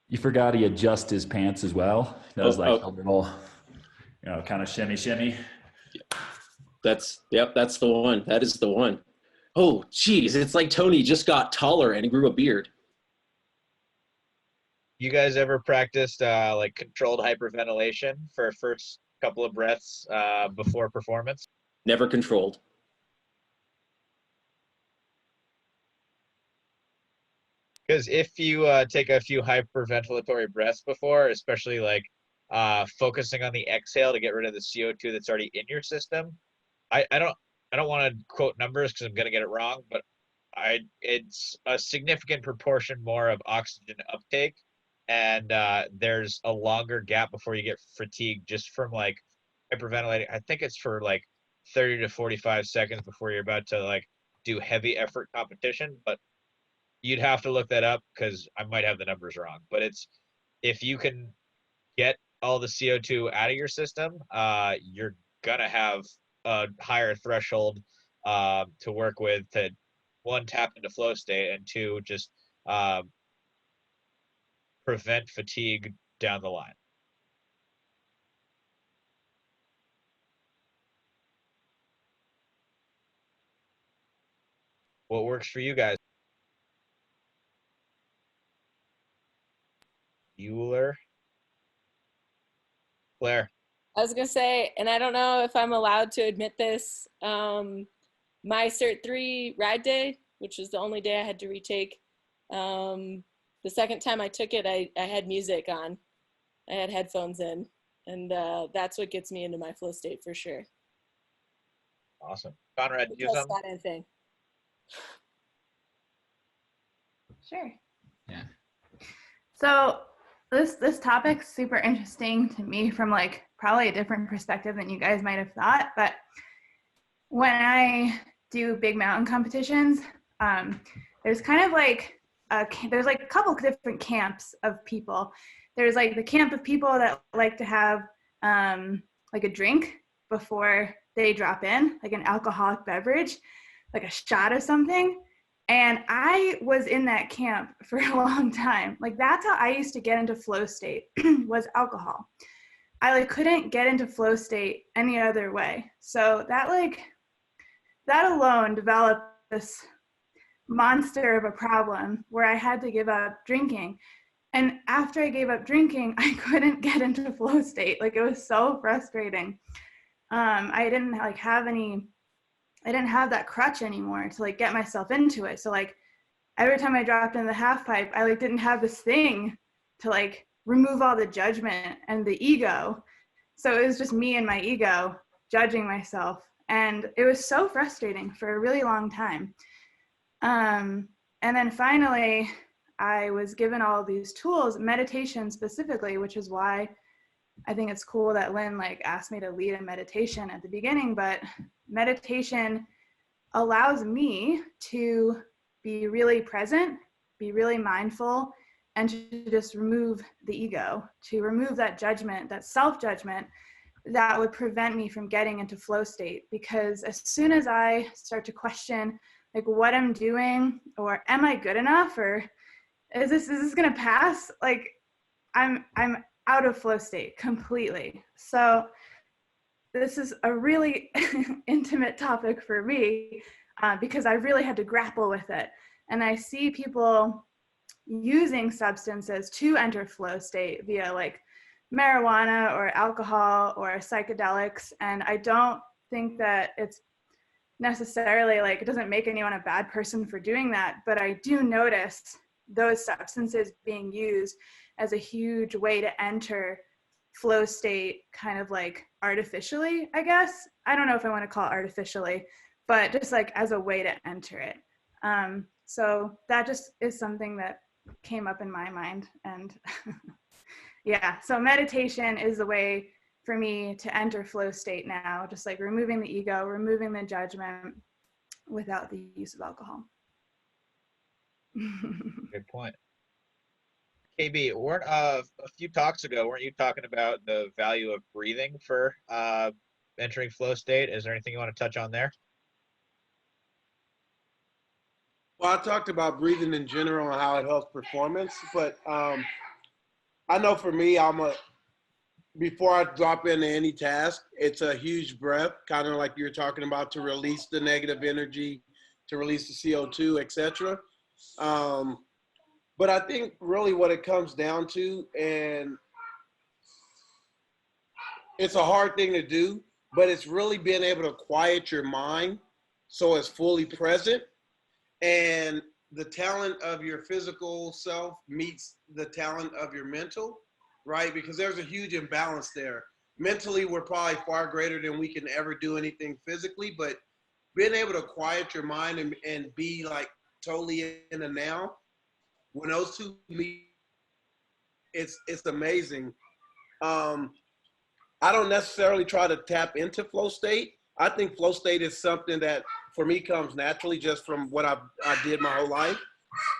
You forgot he adjusts his pants as well. He does a little, kind of shimmy. That's the one. That is the one. Oh, geez, it's like Tony just got taller and grew a beard. You guys ever practiced like controlled hyperventilation for first couple of breaths before performance? Never controlled. Because if you take a few hyperventilatory breaths before, especially like focusing on the exhale to get rid of the CO2 that's already in your system, I don't want to quote numbers because I'm going to get it wrong, but it's a significant proportion more of oxygen uptake, and there's a longer gap before you get fatigued just from like hyperventilating. I think it's for like 30 to 45 seconds before you're about to like do heavy effort competition, but you'd have to look that up because I might have the numbers wrong. But it's, if you can get all the CO2 out of your system, you're gonna have a higher threshold to work with to, one, tap into flow state, and two, just prevent fatigue down the line. What works for you guys? Euler? Claire? I was gonna say, and I don't know if I'm allowed to admit this, my Cert 3 ride day, which was the only day I had to retake, the second time I took it, I had music on. I had headphones in, and that's what gets me into my flow state for sure. Awesome. Conrad, do you have something? Anything. Sure. Yeah. So this topic's super interesting to me from like probably a different perspective than you guys might have thought. But when I do big mountain competitions, there's kind of like there's like a couple different camps of people. There's like the camp of people that like to have like a drink before they drop in, like an alcoholic beverage, like a shot of something. And I was in that camp for a long time. Like that's how I used to get into flow state was alcohol. I like couldn't get into flow state any other way. So that alone developed this monster of a problem where I had to give up drinking. And after I gave up drinking, I couldn't get into flow state. Like it was so frustrating. I didn't have that crutch anymore to like get myself into it. So like every time I dropped in the half pipe, I like didn't have this thing to like remove all the judgment and the ego. So it was just me and my ego judging myself. And it was so frustrating for a really long time. And then finally, I was given all these tools, meditation specifically, which is why I think it's cool that Lynn like asked me to lead a meditation at the beginning, but meditation allows me to be really present, be really mindful, and to just remove the ego, to remove that judgment, that self-judgment that would prevent me from getting into flow state. Because as soon as I start to question like what I'm doing, or am I good enough, or is this gonna pass? Like I'm out of flow state completely. So this is a really intimate topic for me because I really had to grapple with it. And I see people using substances to enter flow state via like marijuana or alcohol or psychedelics. And I don't think that it's necessarily like, it doesn't make anyone a bad person for doing that, but I do notice those substances being used as a huge way to enter flow state kind of like artificially, I guess. I don't know if I want to call it artificially, but just like as a way to enter it. So that just is something that came up in my mind. And yeah, so meditation is the way for me to enter flow state now, just like removing the ego, removing the judgment without the use of alcohol. Good point. KB, weren't a few talks ago, weren't you talking about the value of breathing for entering flow state? Is there anything you want to touch on there? Well, I talked about breathing in general and how it helps performance, but I know for me, before I drop into any task, it's a huge breath, kind of like you're talking about, to release the negative energy, to release the CO2, etc. But I think really what it comes down to, and it's a hard thing to do, but it's really being able to quiet your mind so it's fully present, and the talent of your physical self meets the talent of your mental, right? Because there's a huge imbalance there. Mentally, we're probably far greater than we can ever do anything physically, but being able to quiet your mind and be like totally in the now, when those two meet, it's amazing. I don't necessarily try to tap into flow state. I think flow state is something that for me comes naturally just from what I did my whole life.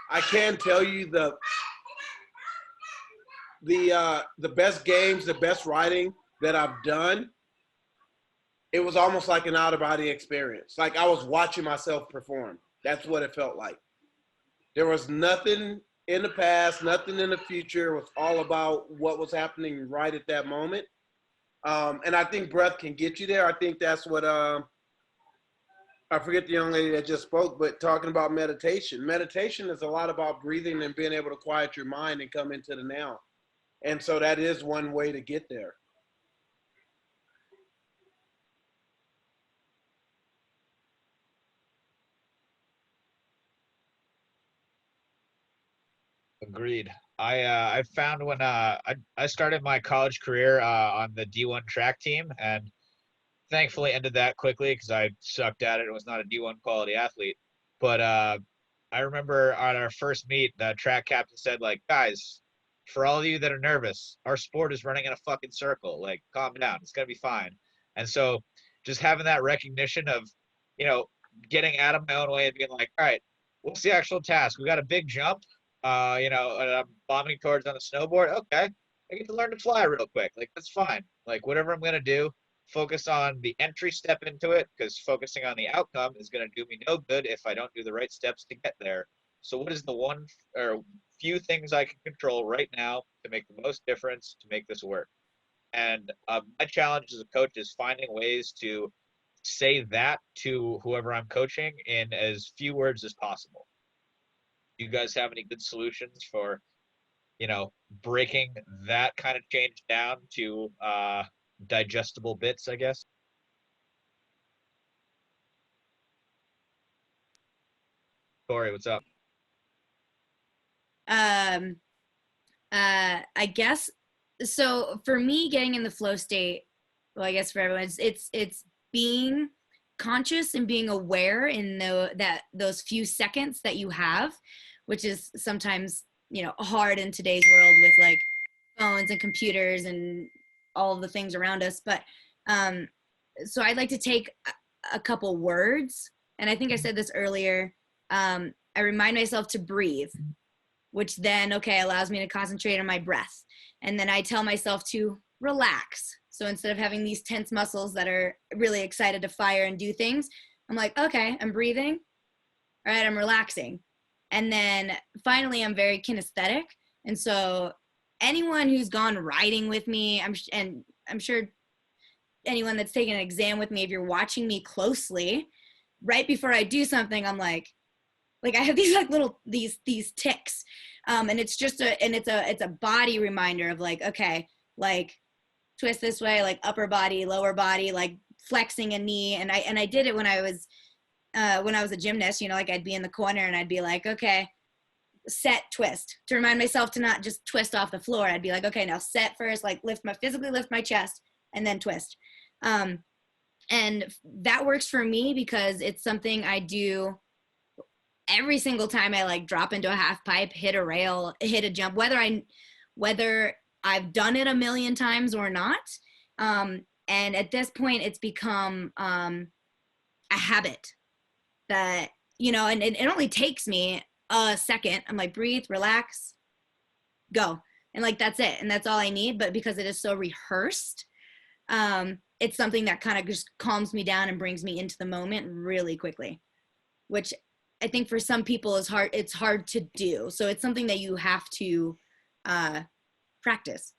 I can tell you the best games, the best writing that I've done, it was almost like an out-of-body experience. Like I was watching myself perform. That's what it felt like. There was nothing in the past, nothing in the future. It was all about what was happening right at that moment. And I think breath can get you there. I think that's what, I forget the young lady that just spoke, but talking about meditation. Meditation is a lot about breathing and being able to quiet your mind and come into the now. And so that is one way to get there. Agreed. I found when I started my college career on the D1 track team, and thankfully ended that quickly because I sucked at it and was not a D1 quality athlete. But I remember on our first meet, the track captain said, like, guys, for all of you that are nervous, our sport is running in a fucking circle. Like, calm down. It's going to be fine. And so just having that recognition of, you know, getting out of my own way and being like, all right, what's the actual task? We got a big jump, you know, and I'm bombing towards on a snowboard. Okay, I get to learn to fly real quick. Like, that's fine. Like, whatever I'm going to do, focus on the entry step into it, because focusing on the outcome is going to do me no good if I don't do the right steps to get there. So what is the one or few things I can control right now to make the most difference to make this work? And my challenge as a coach is finding ways to say that to whoever I'm coaching in as few words as possible. Do you guys have any good solutions for, you know, breaking that kind of change down to digestible bits, I guess? Corey, what's up? I guess so. For me, getting in the flow state, well, I guess for everyone, it's being conscious and being aware in those few seconds that you have, which is sometimes, you know, hard in today's world with like phones and computers and all of the things around us. But so I'd like to take a couple words, and I think I said this earlier. I remind myself to breathe, which then, allows me to concentrate on my breath. And then I tell myself to relax. So instead of having these tense muscles that are really excited to fire and do things, I'm like, okay, I'm breathing. All right, I'm relaxing. And then finally, I'm very kinesthetic. And so anyone who's gone riding with me, I'm sure anyone that's taken an exam with me, if you're watching me closely, right before I do something, I'm like I have these like little, these ticks. And it's just it's a body reminder of like, okay, like twist this way, like upper body, lower body, like flexing a knee. And I did it when I was a gymnast, you know, like I'd be in the corner and I'd be like, okay, set, twist, to remind myself to not just twist off the floor. I'd be like, okay, now set first, like physically lift my chest and then twist. And that works for me because it's something I do every single time I like drop into a half pipe, hit a rail, hit a jump, whether I've done it a million times or not. And at this point it's become a habit that, and it only takes me a second. I'm like, breathe, relax, go. And like, that's it. And that's all I need. But because it is so rehearsed, it's something that kind of just calms me down and brings me into the moment really quickly, which I think for some people is hard. It's hard to do. So it's something that you have to practice.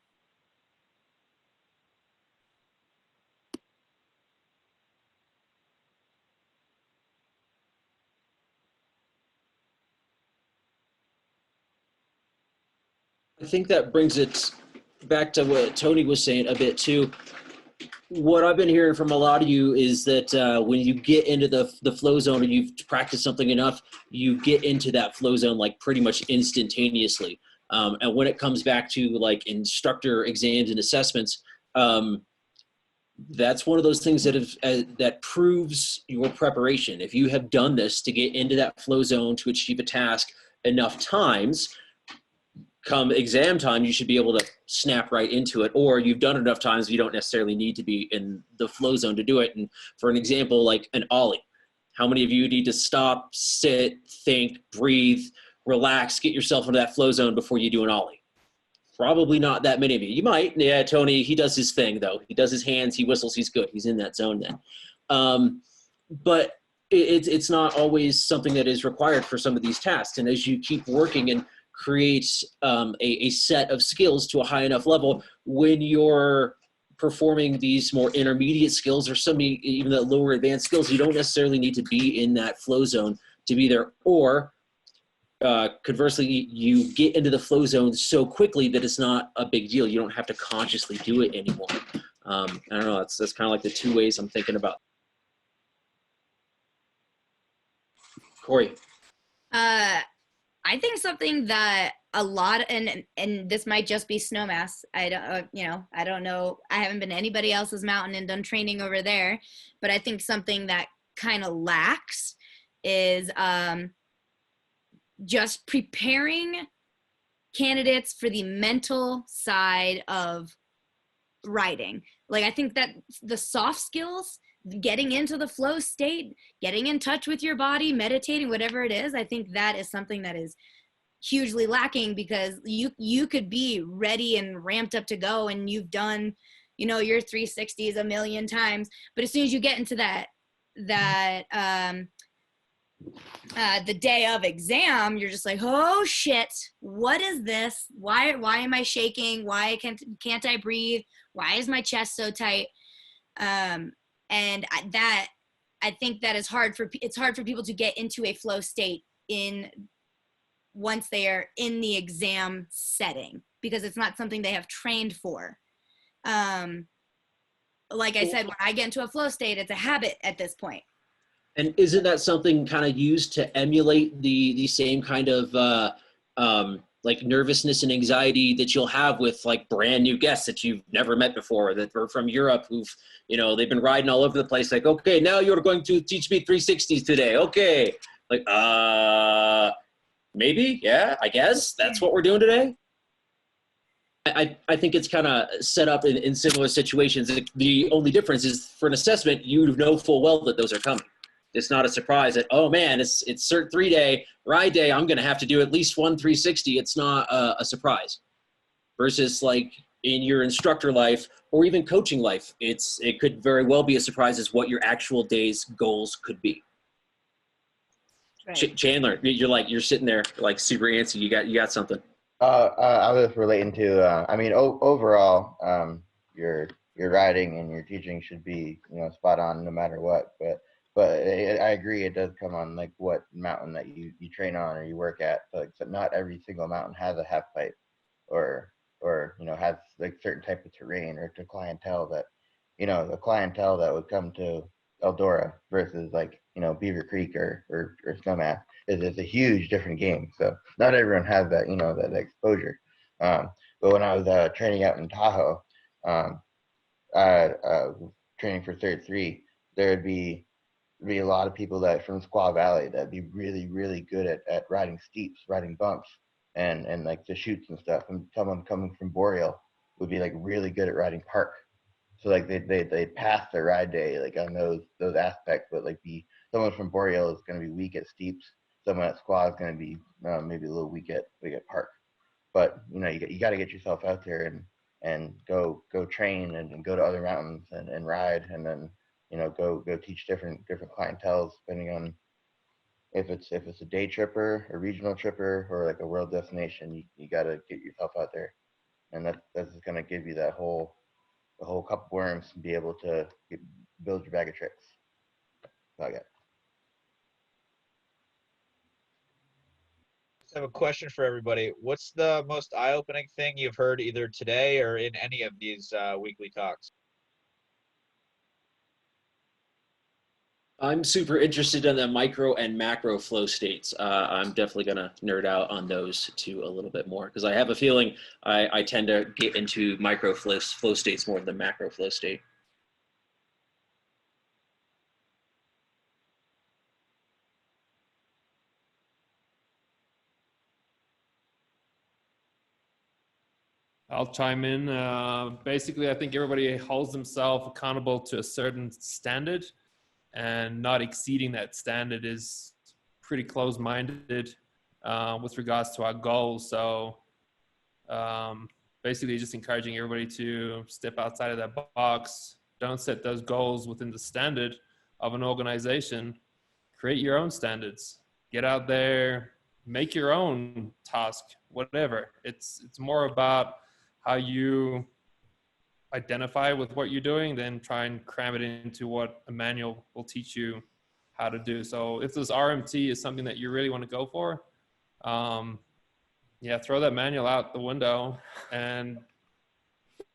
I think that brings it back to what Tony was saying a bit too. What I've been hearing from a lot of you is that when you get into the flow zone and you've practiced something enough, you get into that flow zone like pretty much instantaneously. And when it comes back to like instructor exams and assessments, that's one of those things that proves your preparation. If you have done this to get into that flow zone to achieve a task enough times, come exam time, you should be able to snap right into it, or you've done it enough times you don't necessarily need to be in the flow zone to do it. And for an example, like an ollie, how many of you need to stop, sit, think, breathe, relax, get yourself into that flow zone before you do an ollie? Probably not that many of you. You might. Yeah, Tony, he does his thing though. He does his hands, he whistles, he's good. He's in that zone then. But it's not always something that is required for some of these tasks. And as you keep working and create a set of skills to a high enough level, when you're performing these more intermediate skills or some even the lower advanced skills, you don't necessarily need to be in that flow zone to be there. Or conversely, you get into the flow zone so quickly that it's not a big deal. You don't have to consciously do it anymore. I don't know. That's kind of like the two ways I'm thinking about. Corey. I think something that a lot, and this might just be Snowmass. I don't know. I haven't been to anybody else's mountain and done training over there, but I think something that kind of lacks is just preparing candidates for the mental side of riding. Like, I think that the soft skills, getting into the flow state, getting in touch with your body, meditating, whatever it is, I think that is something that is hugely lacking, because you could be ready and ramped up to go and you've done, your 360s a million times, but as soon as you get into that the day of exam, you're just like, oh shit, what is this? Why am I shaking? Why can't I breathe? Why is my chest so tight? And I think that it's hard for people to get into a flow state once they are in the exam setting, because it's not something they have trained for. Like I said, when I get into a flow state, it's a habit at this point. And isn't that something kind of used to emulate the same kind of like nervousness and anxiety that you'll have with like brand new guests that you've never met before, that are from Europe, who've, they've been riding all over the place. Like, okay, now you're going to teach me 360s today. Okay. Like, maybe, yeah, I guess that's what we're doing today. I think it's kind of set up in similar situations. The only difference is for an assessment, you know full well that those are coming. It's not a surprise that, oh man, it's cert 3-day ride day, I'm going to have to do at least one 360. It's not a surprise. Versus like in your instructor life or even coaching life, it could very well be a surprise as what your actual day's goals could be. Right. Chandler, you're sitting there like super antsy. You got something. I was relating to, overall, your riding and your teaching should be, spot on no matter what, but I agree, it does come on like what mountain that you train on or you work at. So not every single mountain has a half pipe or has like certain type of terrain or to clientele that, the clientele that would come to Eldora versus like, Beaver Creek or Snowmass is a huge different game. So not everyone has that, that exposure. But when I was training out in Tahoe, training for 33, there'd be a lot of people that from Squaw Valley that'd be really, really good at riding steeps, riding bumps, and like the chutes and stuff. And someone coming from Boreal would be like really good at riding park. So like they pass their ride day like on those aspects, but like someone from Boreal is going to be weak at steeps. Someone at Squaw is going to be maybe a little weak at park. But you know, you got to get yourself out there and go train and go to other mountains and ride, and then you know go teach different clienteles depending on if it's a day tripper, a regional tripper, or like a world destination. You got to get yourself out there, and that's just going to give you the whole cup of worms and be able to build your bag of tricks. That's all I got. I have a question for everybody. What's the most eye-opening thing you've heard either today or in any of these weekly talks? I'm super interested in the micro and macro flow states. I'm definitely going to nerd out on those two a little bit more because I have a feeling I tend to get into micro flow states more than macro flow state. I'll chime in. Basically, I think everybody holds themselves accountable to a certain standard, and not exceeding that standard is pretty close-minded with regards to our goals. So basically just encouraging everybody to step outside of that box. Don't set those goals within the standard of an organization. Create your own standards. Get out there, make your own task, whatever. It's more about how you identify with what you're doing, then try and cram it into what a manual will teach you how to do. So if this RMT is something that you really want to go for, yeah, throw that manual out the window and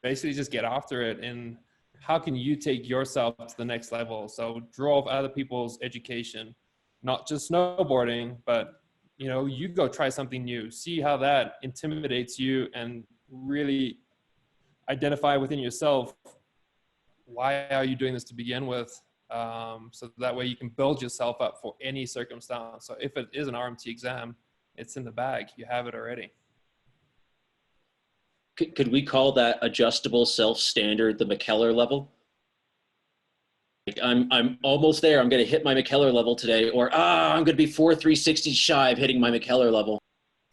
basically just get after it. And how can you take yourself to the next level? So draw off other people's education, not just snowboarding, but you know, you go try something new, see how that intimidates you, and really identify within yourself, why are you doing this to begin with? So that way you can build yourself up for any circumstance. So if it is an RMT exam, it's in the bag, you have it already. Could we call that adjustable self-standard the McKellar level? Like I'm almost there, I'm gonna hit my McKellar level today, or I'm gonna be 4 360 shy of hitting my McKellar level.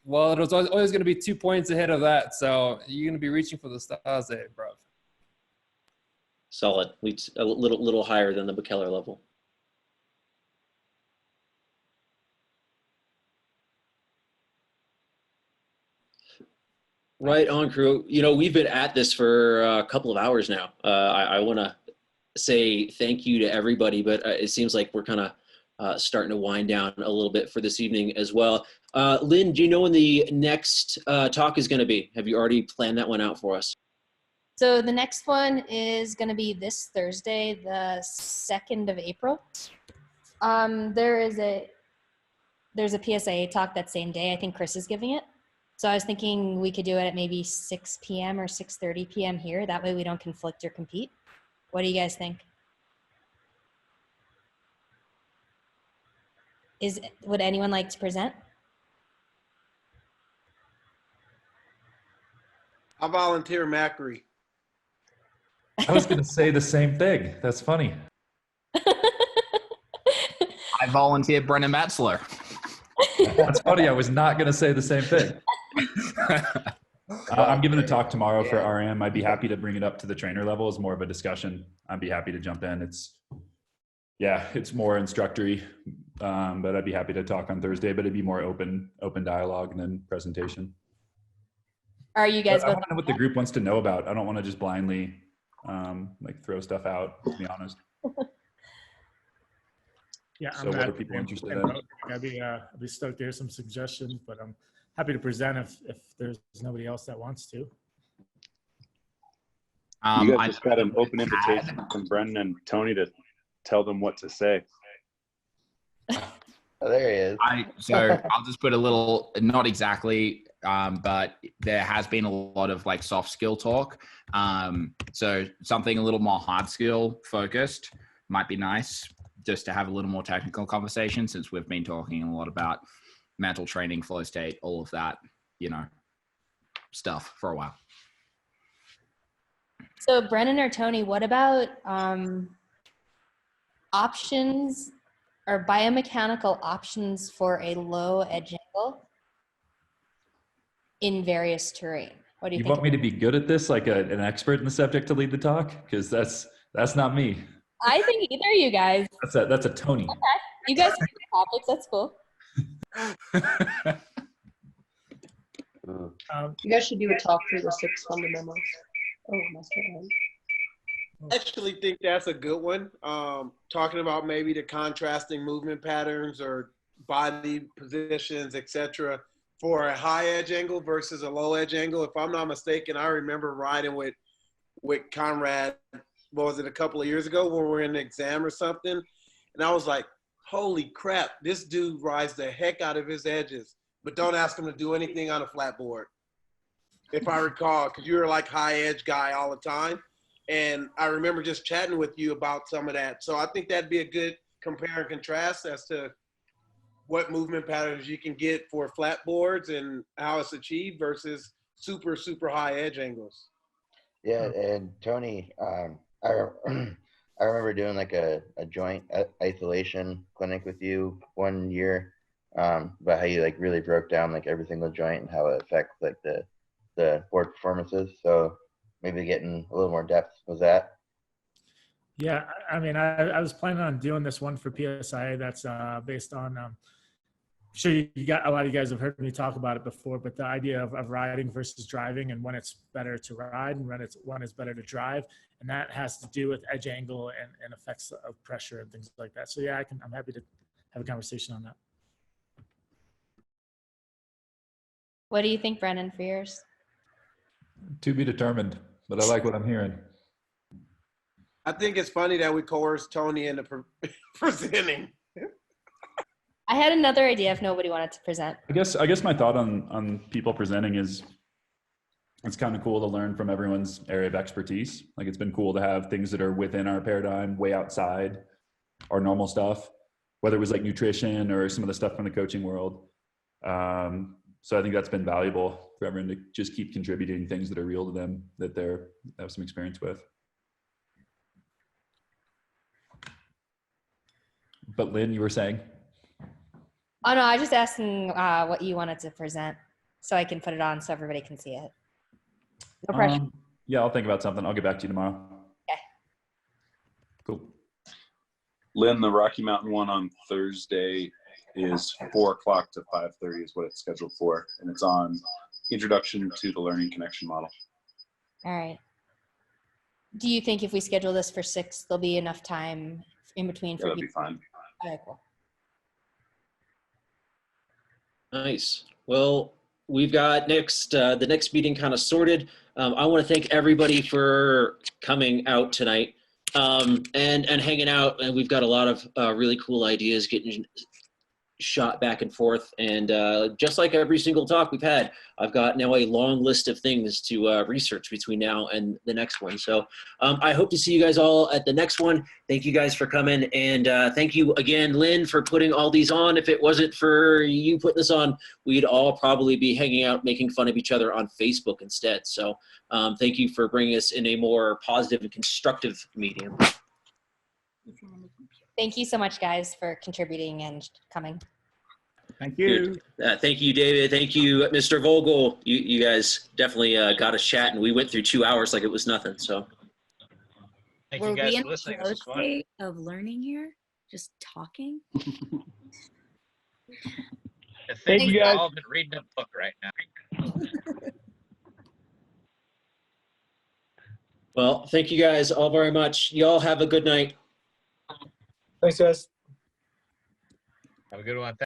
Well, it was always going to be 2 points ahead of that. So you're going to be reaching for the stars there, bro. Solid. A little higher than the McKellar level. Right on, crew. You know, we've been at this for a couple of hours now. I want to say thank you to everybody, but it seems like we're kind of starting to wind down a little bit for this evening as well. Lynn, do you know when the next talk is going to be? Have you already planned that one out for us? So the next one is going to be this Thursday, the 2nd of April. There's a PSIA talk that same day. I think Chris is giving it. So I was thinking we could do it at maybe 6 p.m. or 6:30 p.m. here. That way we don't conflict or compete. What do you guys think? Would anyone like to present? I volunteer Macri. I was going to say the same thing. That's funny. I volunteered Brennan Metzler. That's funny. I was not going to say the same thing. I'm giving a talk tomorrow for RM. I'd be happy to bring it up to the trainer level as more of a discussion. I'd be happy to jump in. It's more instructory, but I'd be happy to talk on Thursday, but it'd be more open dialogue than presentation. Are you guys? I want to know what the group wants to know about. I don't want to just blindly throw stuff out, to be honest. Yeah. So what are people interested in? I'd be stoked to hear some suggestions, but I'm happy to present if there's nobody else that wants to. You guys just got an open invitation from Brendan and Tony to tell them what to say. Oh, there he is. So I'll just put a little, not exactly, but there has been a lot of like soft skill talk. So something a little more hard skill focused might be nice, just to have a little more technical conversation, since we've been talking a lot about mental training, flow state, all of that, stuff for a while. So Brennan or Tony, what about options or biomechanical options for a low edge angle in various terrain? What do you You think? want me to be good at this, like an expert in the subject to lead the talk? Because that's not me. I think either of you guys. That's a Tony. Okay. You guys can pick topics. That's cool. You guys should do a talk through the 6 fundamentals. Oh, my God. I actually think that's a good one. Talking about maybe the contrasting movement patterns or body positions, etc., for a high edge angle versus a low edge angle. If I'm not mistaken, I remember riding with Conrad, what was it, a couple of years ago when we were in an exam or something, and I was like, holy crap, this dude rides the heck out of his edges, but don't ask him to do anything on a flat board, if I recall, because you were like high edge guy all the time. And I remember just chatting with you about some of that. So I think that'd be a good compare and contrast as to what movement patterns you can get for flat boards and how it's achieved versus super, super high edge angles. Yeah, and Tony, I remember doing like a joint isolation clinic with you one year, about how you like really broke down like every single joint and how it affects like the board performances. So maybe getting a little more depth was that. Yeah, I mean, I was planning on doing this one for PSI that's based on, I'm sure you got a lot of you guys have heard me talk about it before, but the idea of riding versus driving and when it's better to ride and when it's better to drive. And that has to do with edge angle and effects of pressure and things like that. So yeah, I'm happy to have a conversation on that. What do you think, Brennan, for yours? To be determined, but I like what I'm hearing. I think it's funny that we coerced Tony into presenting. I had another idea if nobody wanted to present. I guess my thought on people presenting is it's kind of cool to learn from everyone's area of expertise. Like it's been cool to have things that are within our paradigm, way outside our normal stuff, whether it was like nutrition or some of the stuff from the coaching world. So I think that's been valuable for everyone to just keep contributing things that are real to them, that they have some experience with. But Lynn, you were saying? Oh no, I was just asking what you wanted to present so I can put it on so everybody can see it. No pressure. Yeah, I'll think about something. I'll get back to you tomorrow. Okay. Cool. Lynn, the Rocky Mountain one on Thursday is 4 o'clock to 5:30 is what it's scheduled for. And it's on Introduction to the Learning Connection Model. All right. Do you think if we schedule this for 6, there'll be enough time in between for That'll be fine. All right, cool. Nice. Well, we've got the next meeting kind of sorted. I want to thank everybody for coming out tonight and hanging out. And we've got a lot of really cool ideas getting shot back and forth. And just like every single talk we've had, I've got now a long list of things to research between now and the next one. So I hope to see you guys all at the next one. Thank you guys for coming. And thank you again, Lynn, for putting all these on. If it wasn't for you putting this on, we'd all probably be hanging out, making fun of each other on Facebook instead. So thank you for bringing us in a more positive and constructive medium. Thank you so much, guys, for contributing and coming. Thank you. Thank you, David. Thank you, Mr. Vogel. You guys definitely got us chatting. We went through 2 hours like it was nothing. So, Thank Were you guys we in for listening. the This was flow fun. state of learning here? Just talking? I Thank think you, we've guys. all been reading a book right now. well, thank you guys all very much. Y'all have a good night. Thanks, guys. Have a good one.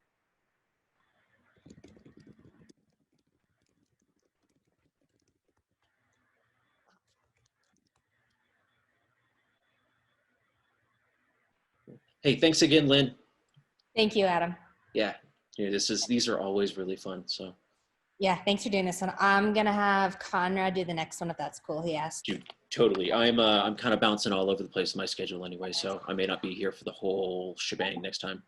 Hey, thanks again, Lynn. Thank you, Adam. Yeah, these are always really fun. So Yeah, thanks for doing this one. I'm gonna have Conrad do the next one if that's cool. He asked. dude, totally. I'm kind of bouncing all over the place in my schedule anyway, so I may not be here for the whole shebang next time.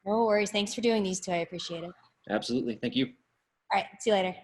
No worries. Thanks for doing these two. I appreciate it. Absolutely. Thank you. All right. See you later.